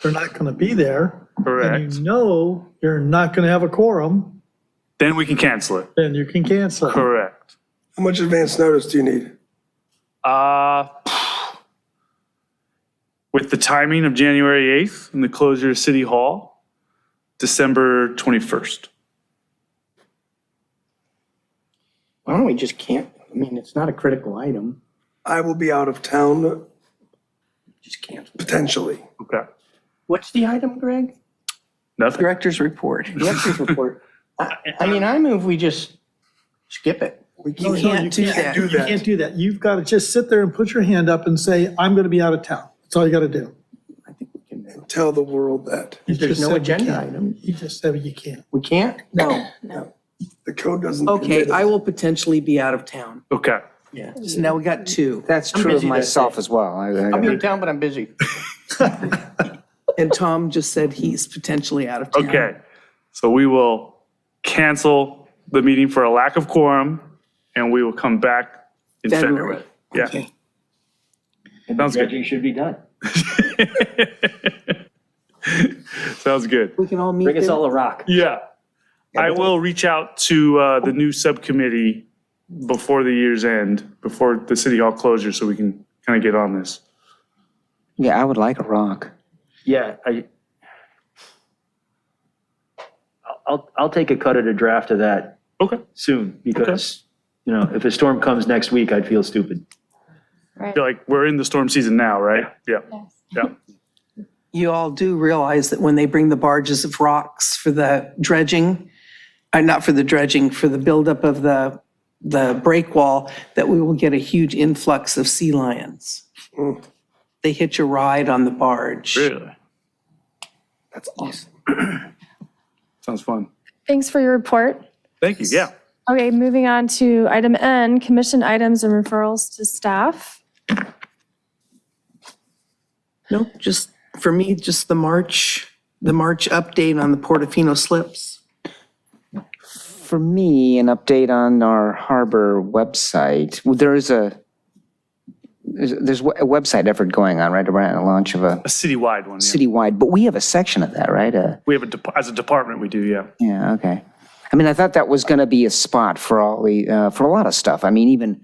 they're not going to be there, Correct. and you know you're not going to have a quorum, Then we can cancel it. then you can cancel it. Correct. How much advance notice do you need? With the timing of January 8th and the closure of City Hall, December 21st. Why don't we just can't, it's not a critical item. I will be out of town Just cancel. potentially. Okay. What's the item, Greg? Nothing. Director's report. Director's report. I move we just skip it. We You can't do that. You can't do that. You've got to just sit there and put your hand up and say, I'm going to be out of town. That's all you got to do. I think we can. Tell the world that. You There's just no said you agenda can't. item. You just said you can't. We can't? No. The code doesn't. Okay, permit it. I will potentially be out of town. Okay. Yeah. So now we got 2. That's I'm true of busy that myself day. as well. I'll be in town, but I'm busy. And Tom just said he's potentially out of town. Okay. So we will cancel the meeting for a lack of quorum and we will come back in February. Yeah. Okay. Sounds good. Dredging should be done. Sounds good. We can all meet Bring us there. all a rock. Yeah. I will reach out to the new subcommittee before the year's end, before the City Hall closure, so we can kind of get on this. Yeah, I would like a rock. Yeah, I'll take a cut at a draft of that Okay. soon because, if a storm comes next week, I'd feel stupid. I feel like we're in the storm season now, right? Yeah. Yeah. You all do realize that when they bring the barges of rocks for the dredging, not for the dredging, for the buildup of the break wall, that we will get a huge influx of sea lions. They hitch a ride on the barge. Really? That's awesome. Sounds fun. Thanks for your report. Thank you. Yeah. Okay, moving on to item N, commission items and referrals to staff. Nope, just, for me, just the March update on the Portofino slips. For me, an update on our harbor website. Well, there's a website effort going on, right, around the launch of a A citywide one. Yeah. citywide, but we have a section of that, right? We have as a department, we do. Yeah. Yeah, okay. I mean, I thought that was going to be a spot for all the, for a lot of stuff. I mean, even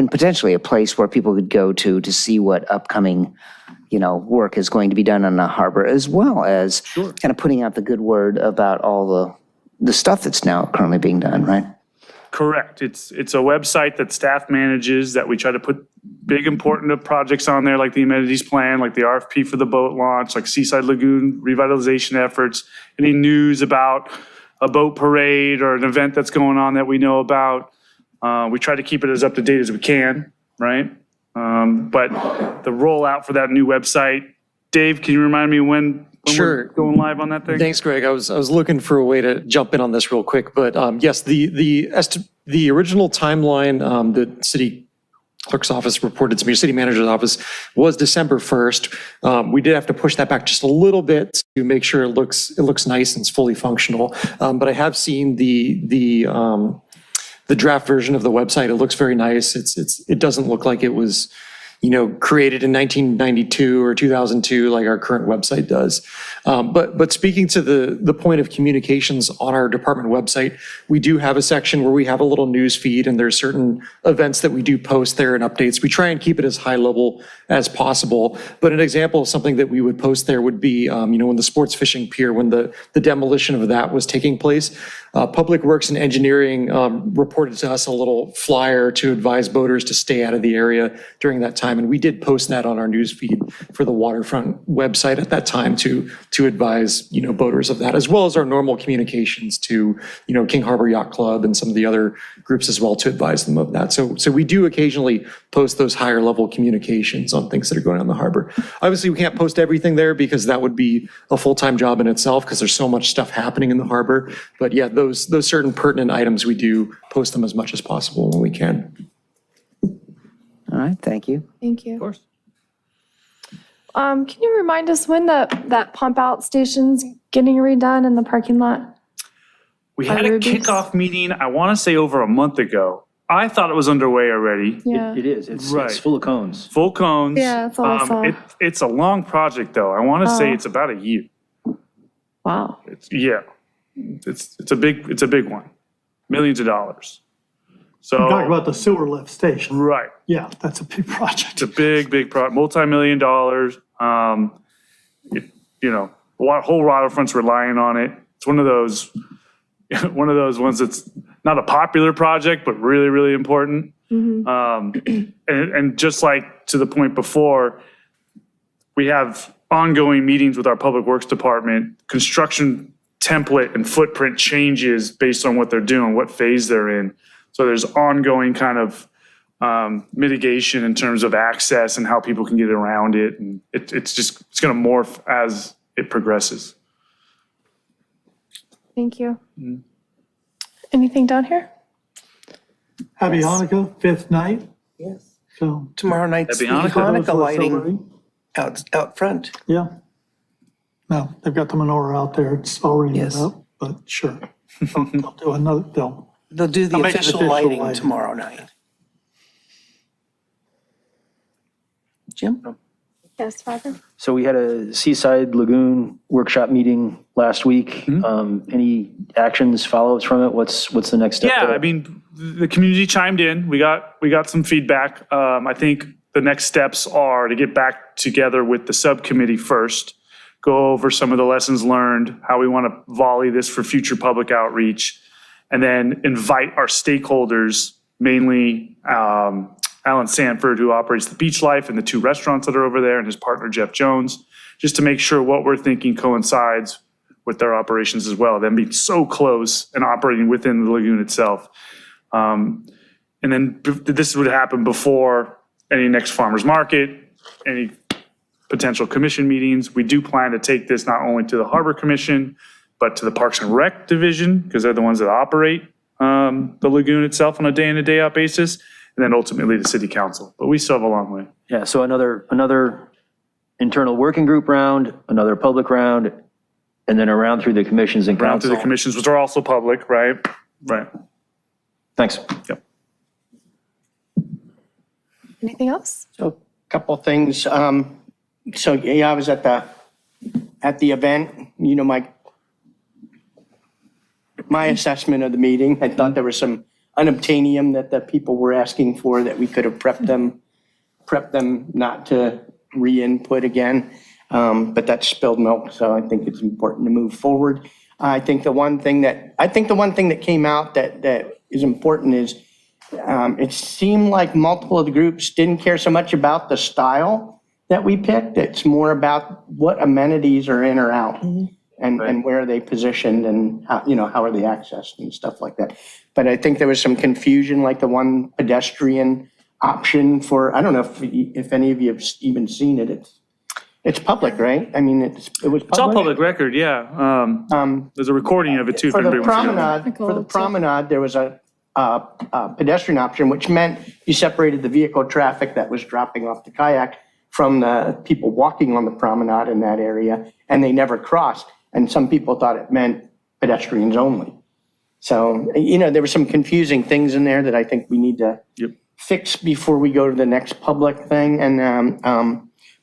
potentially a place where people could go to see what upcoming, work is going to be done on the harbor, as well as kind of putting out the good word about all the stuff that's now currently being done, right? Correct. It's a website that staff manages that we try to put big important projects on there, like the amenities plan, like the RFP for the boat launch, like Seaside Lagoon revitalization efforts, any news about a boat parade or an event that's going on that we know about. We try to keep it as up to date as we can, right? But the rollout for that new website, Dave, can you remind me when Sure. we're going live on that thing? Thanks, Greg. I was looking for a way to jump in on this real quick, but yes, the original timeline the city clerk's office reported to me, city manager's office, was December 1st. We did have to push that back just a little bit to make sure it looks nice and it's fully functional. But I have seen the draft version of the website. It looks very nice. It doesn't look like it was, created in 1992 or 2002 like our current website does. But speaking to the point of communications on our department website, we do have a section where we have a little news feed, and there's certain events that we do post there and updates. We try and keep it as high level as possible. But an example of something that we would post there would be, when the sports fishing pier, when the demolition of that was taking place, Public Works and Engineering reported to us a little flyer to advise boaters to stay out of the area during that time. And we did post that on our news feed for the waterfront website at that time to advise, boaters of that, as well as our normal communications to, King Harbor Yacht Club and some of the other groups as well, to advise them of that. So we do occasionally post those higher level communications on things that are going on in the harbor. Obviously, we can't post everything there because that would be a full-time job in itself because there's so much stuff happening in the harbor. But yeah, those certain pertinent items, we do post them as much as possible when we can. All right, thank you. Thank you. Of course. Can you remind us when that pump out station's getting redone in the parking lot? We had a kickoff meeting, I want to say over a month ago. I thought it was underway already. Yeah. It is. It's Right. full of cones. Full cones. Yeah, that's all I saw. It's a long project, though. I want to say Oh. it's about a year. Wow. It's a big one. Millions of dollars. So You're talking about the sewer lift station. right, Yeah, that's a big project. it's a big project, multi-million dollars. A whole waterfront's relying on it. It's one of those ones that's not a popular project, but really, really important. And just like to the point before, we have ongoing meetings with our Public Works Department. Construction template and footprint changes based on what they're doing, what phase they're in. So there's ongoing kind of mitigation in terms of access and how people can get around it. And it's going to morph as it progresses. Thank you. Anything down here? Happy Hanukkah, fifth night. Yes. So, Tomorrow night's the Happy Hanukkah. Hanukkah lighting Celebrating. out front. Yeah. No, they've got the menorah out there. It's already lit Yes. up, but sure. They'll do another, They'll do the They'll make it official official lighting lighting. tomorrow night. Jim? Yes, Father. So we had a Seaside Lagoon workshop meeting last week. Any actions, follow-ups from it? What's the next step? Yeah, there? I mean, the community chimed in. We got some feedback. I think the next steps are to get back together with the subcommittee first, go over some of the lessons learned, how we want to volley this for future public outreach, and then invite our stakeholders, mainly Alan Sanford, who operates the Beach Life and the 2 restaurants that are over there, and his partner Jeff Jones, just to make sure what we're thinking coincides with their operations as well, them being so close and operating within the lagoon itself. And then this would happen before any next farmer's market, any potential commission meetings. We do plan to take this not only to the Harbor Commission, but to the Parks and Rec Division, because they're the ones that operate the lagoon itself on a day in and day out basis, and then ultimately the City Council. But we still have a long way. Yeah, so another internal working group round, another public round, and then around through the commissions and Around council. through the commissions, which are also public, right? Right. Thanks. Yep. Anything else? So a couple things. So yeah, I was at the event, my assessment of the meeting. I thought there was some unobtainium that the people were asking for that we could have prepped them not to re-input again. But that's spilled milk, so I think it's important to move forward. I think the one thing that came out that is important is it seemed like multiple of the groups didn't care so much about the style that we picked. It's more about what amenities are in or out and where are they positioned and how, how are they accessed and stuff like that. But I think there was some confusion, like the one pedestrian option for, I don't know if any of you have even seen it. It's public, right? I mean, it was public. It's all public record, yeah. There's a recording of it too. if For the anybody wants to go. promenade, there was a pedestrian option, which meant you separated the vehicle traffic that was dropping off the kayak from the people walking on the promenade in that area, and they never crossed. And some people thought it meant pedestrians only. So, there were some confusing things in there that I think we need to fix before we go to the next public thing. And,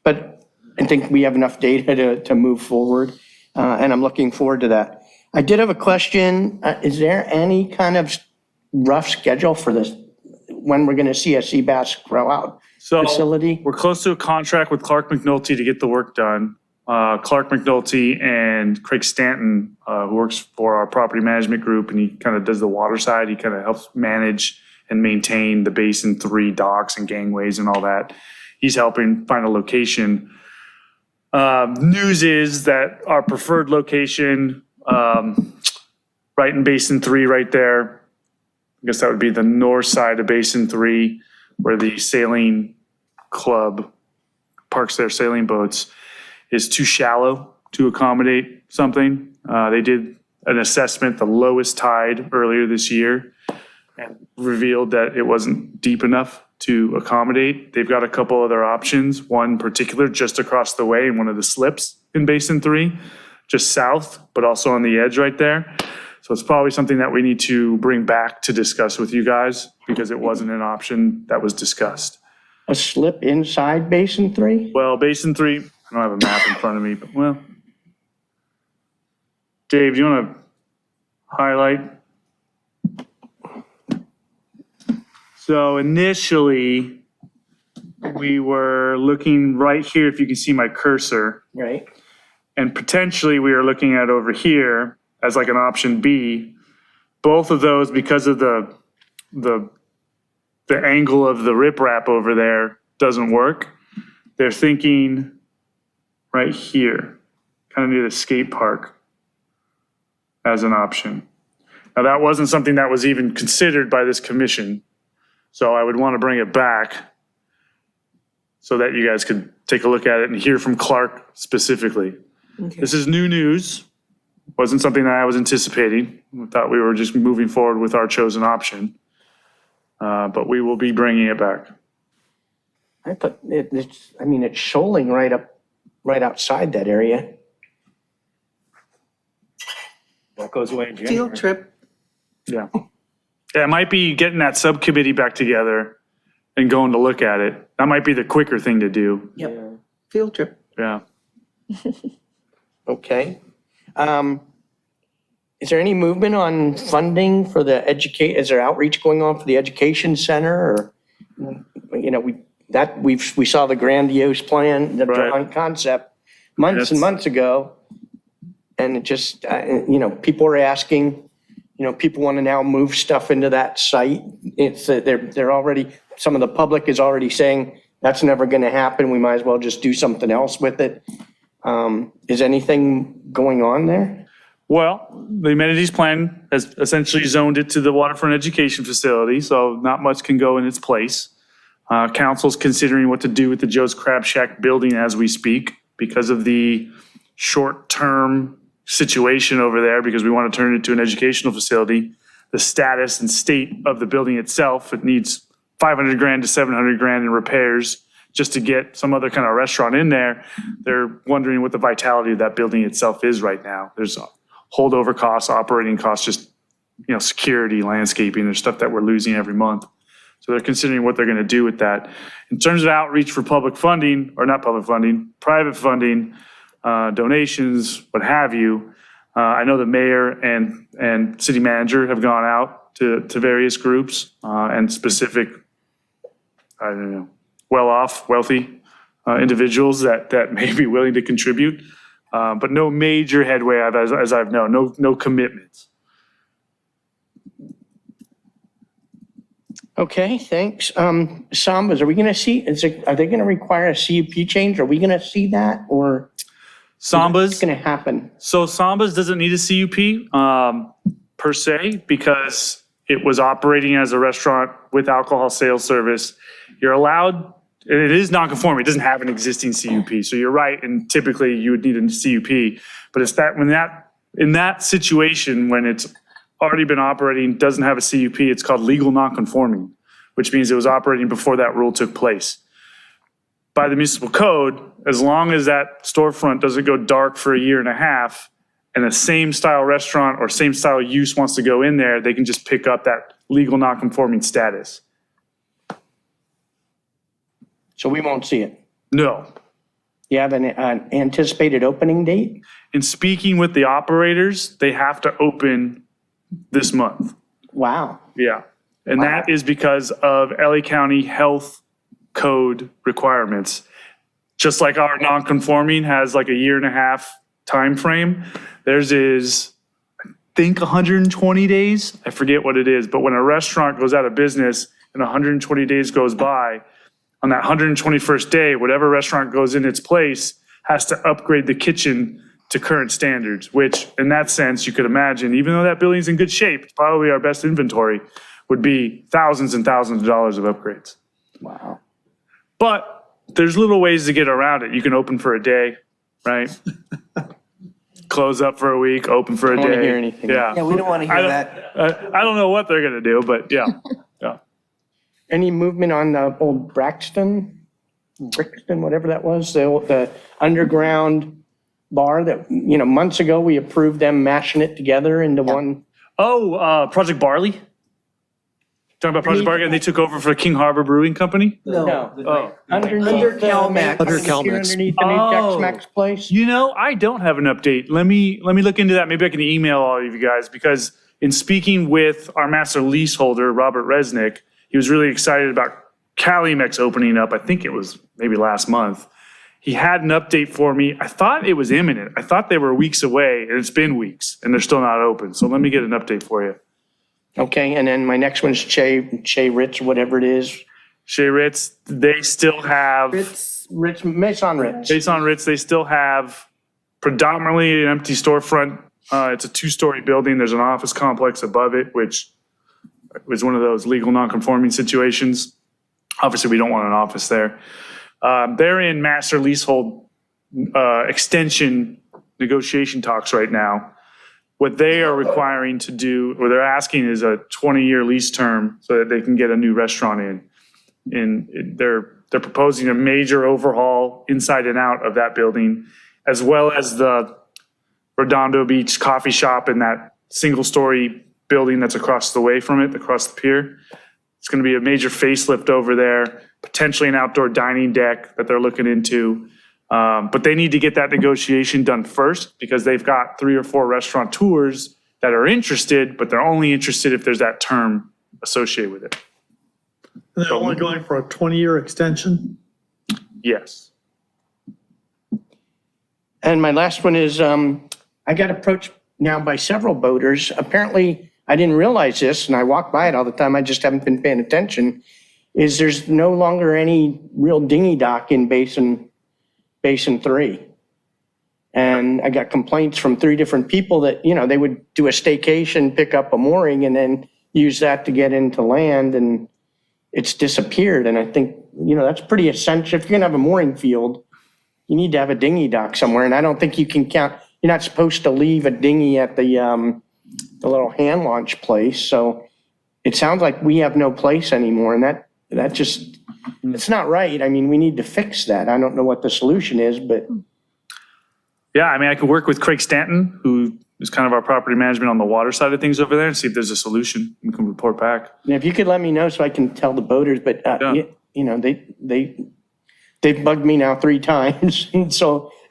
but I think we have enough data to move forward, and I'm looking forward to that. I did have a question. Is there any kind of rough schedule for this, when we're going to see a sea bass grow out facility? We're close to a contract with Clark McNulty to get the work done. Clark McNulty and Craig Stanton, who works for our property management group, and he kind of does the water side. He kind of helps manage and maintain the Basin 3 docks and gangways and all that. He's helping find a location. News is that our preferred location, right in Basin 3 right there, I guess that would be the north side of Basin 3, where the sailing club parks their sailing boats, is too shallow to accommodate something. They did an assessment, the lowest tide earlier this year, and revealed that it wasn't deep enough to accommodate. They've got a couple other options, one particular just across the way in one of the slips in Basin 3, just south, but also on the edge right there. So it's probably something that we need to bring back to discuss with you guys, because it wasn't an option that was discussed. A slip inside Basin 3? Well, Basin 3, I don't have a map in front of me, but well. Dave, do you want to highlight? So initially, we were looking right here, if you can see my cursor. Right. And potentially we are looking at over here as like an option B. Both of those, because of the angle of the riprap over there, doesn't work. They're thinking right here, kind of near the skate park, as an option. Now, that wasn't something that was even considered by this commission. So I would want to bring it back so that you guys could take a look at it and hear from Clark specifically. Okay. This is new news. Wasn't something that I was anticipating. I thought we were just moving forward with our chosen option. But we will be bringing it back. I thought it's shoaling right outside that area. That goes away in January. Field trip. Yeah. Yeah, it might be getting that subcommittee back together and going to look at it. That might be the quicker thing to do. Yep. Field trip. Yeah. Okay. Is there any movement on funding for the is there outreach going on for the education center, or, we saw the grandiose plan, the drawing concept months and months ago. And it just, people are asking, people want to now move stuff into that site. It's, they're already, some of the public is already saying that's never going to happen. We might as well just do something else with it. Is anything going on there? Well, the amenities plan has essentially zoned it to the waterfront education facility, so not much can go in its place. Council's considering what to do with the Joe's Crab Shack building as we speak because of the short-term situation over there, because we want to turn it into an educational facility. The status and state of the building itself, it needs $500,000 to $700,000 in repairs just to get some other kind of restaurant in there. They're wondering what the vitality of that building itself is right now. There's holdover costs, operating costs, just, security, landscaping, there's stuff that we're losing every month. So they're considering what they're going to do with that. In terms of outreach for public funding, or not public funding, private funding, donations, what have you, I know the mayor and city manager have gone out to various groups and specific, well-off, wealthy individuals that may be willing to contribute, but no major headway as I've known, no commitments. Okay, thanks. Sambas, are we going to see, are they going to require a CUP change? Are we going to see that or? What's Sambas, going to happen? so Sambas doesn't need a CUP per se because it was operating as a restaurant with alcohol sales service. You're allowed, and it is non-conforming, it doesn't have an existing CUP. So you're right, and typically you would need a CUP. But it's that, in that situation, when it's already been operating, doesn't have a CUP, it's called legal non-conforming, which means it was operating before that rule took place. By the municipal code, as long as that storefront doesn't go dark for a year and a half, and a same style restaurant or same style use wants to go in there, they can just pick up that legal non-conforming status. So we won't see it. No. You have an anticipated opening date? In speaking with the operators, they have to open this month. Wow. Yeah. And that is because of LA County Health Code requirements. Just like our non-conforming has like a year and a half time frame, theirs is, I think, 120 days. I forget what it is, but when a restaurant goes out of business and 120 days goes by, on that 121st day, whatever restaurant goes in its place has to upgrade the kitchen to current standards, which in that sense, you could imagine, even though that building's in good shape, it's probably our best inventory, would be thousands and thousands of dollars of upgrades. Wow. But there's little ways to get around it. You can open for a day, right? Close up for a week, open for a day. I don't want to hear anything. Yeah. Yeah, we don't want to hear that. I don't know what they're gonna do, but yeah, yeah. Any movement on the old Brixton, whatever that was, the underground bar that, months ago we approved them mashing it together into one? Oh, Project Barley? Talking about Project Barley, and they took over for King Harbor Brewing Company? No. Oh. Underneath Calmex. Under Calmex. Underneath the new Oh. Tex-Mex place? You know, I don't have an update. Let me look into that. Maybe I can email all of you guys, because in speaking with our master leaseholder, Robert Resnick, he was really excited about Calmex opening up. I think it was maybe last month. He had an update for me. I thought it was imminent. I thought they were weeks away, and it's been weeks, and they're still not open. So let me get an update for you. Okay, and then my next one's Che Ritz, whatever it is. Chez Ritz, they still have, Maison Ritz. based on Ritz, they still have predominantly an empty storefront. It's a 2-story building. There's an office complex above it, which was one of those legal non-conforming situations. Obviously, we don't want an office there. They're in master leasehold extension negotiation talks right now. What they are requiring to do, or they're asking, is a 20-year lease term so that they can get a new restaurant in. And they're proposing a major overhaul inside and out of that building, as well as the Redondo Beach coffee shop and that single-story building that's across the way from it, across the pier. It's going to be a major facelift over there, potentially an outdoor dining deck that they're looking into. But they need to get that negotiation done first, because they've got 3 or 4 restaurateurs that are interested, but they're only interested if there's that term associated with it. And they're only going for a 20-year extension? Yes. And my last one is, I got approached now by several boaters. Apparently, I didn't realize this, and I walk by it all the time, I just haven't been paying attention, is there's no longer any real dinghy dock in Basin 3. And I got complaints from 3 different people that, they would do a staycation, pick up a mooring, and then use that to get into land, and it's disappeared. And I think, that's pretty essential. If you're gonna have a mooring field, you need to have a dinghy dock somewhere, and I don't think you can count, you're not supposed to leave a dinghy at the little hand launch place. So it sounds like we have no place anymore, and that just, it's not right. I mean, we need to fix that. I don't know what the solution is, but. Yeah, I mean, I could work with Craig Stanton, who is kind of our property management on the water side of things over there, and see if there's a solution. We can report back. Yeah, if you could let me know so I can tell the boaters, but, they've bugged me now 3 times.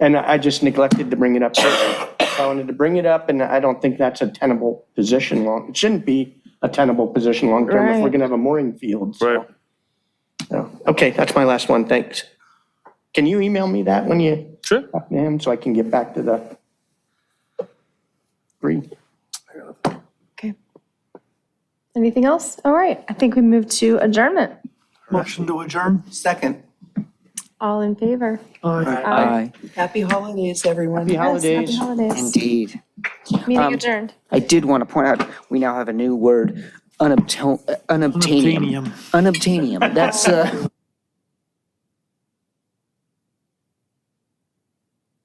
And I just neglected to bring it up. I wanted to bring it up, and I don't think that's a tenable position it shouldn't be a tenable position long-term if we're Right. gonna have a mooring field. So. Right. So, okay, that's my last one. Thanks. Can you email me that when you? Sure. talk to him, so I can get back to the 3? Okay. Any Anything else? All right, I think we move to adjournment. Motion to adjourn? Second. All in favor? Aye. Happy holidays, everyone. Happy holidays. Yes, happy holidays. Indeed. Meeting adjourned. I did want to point out, we now have a new word, unobtainium. Unobtainium. That's,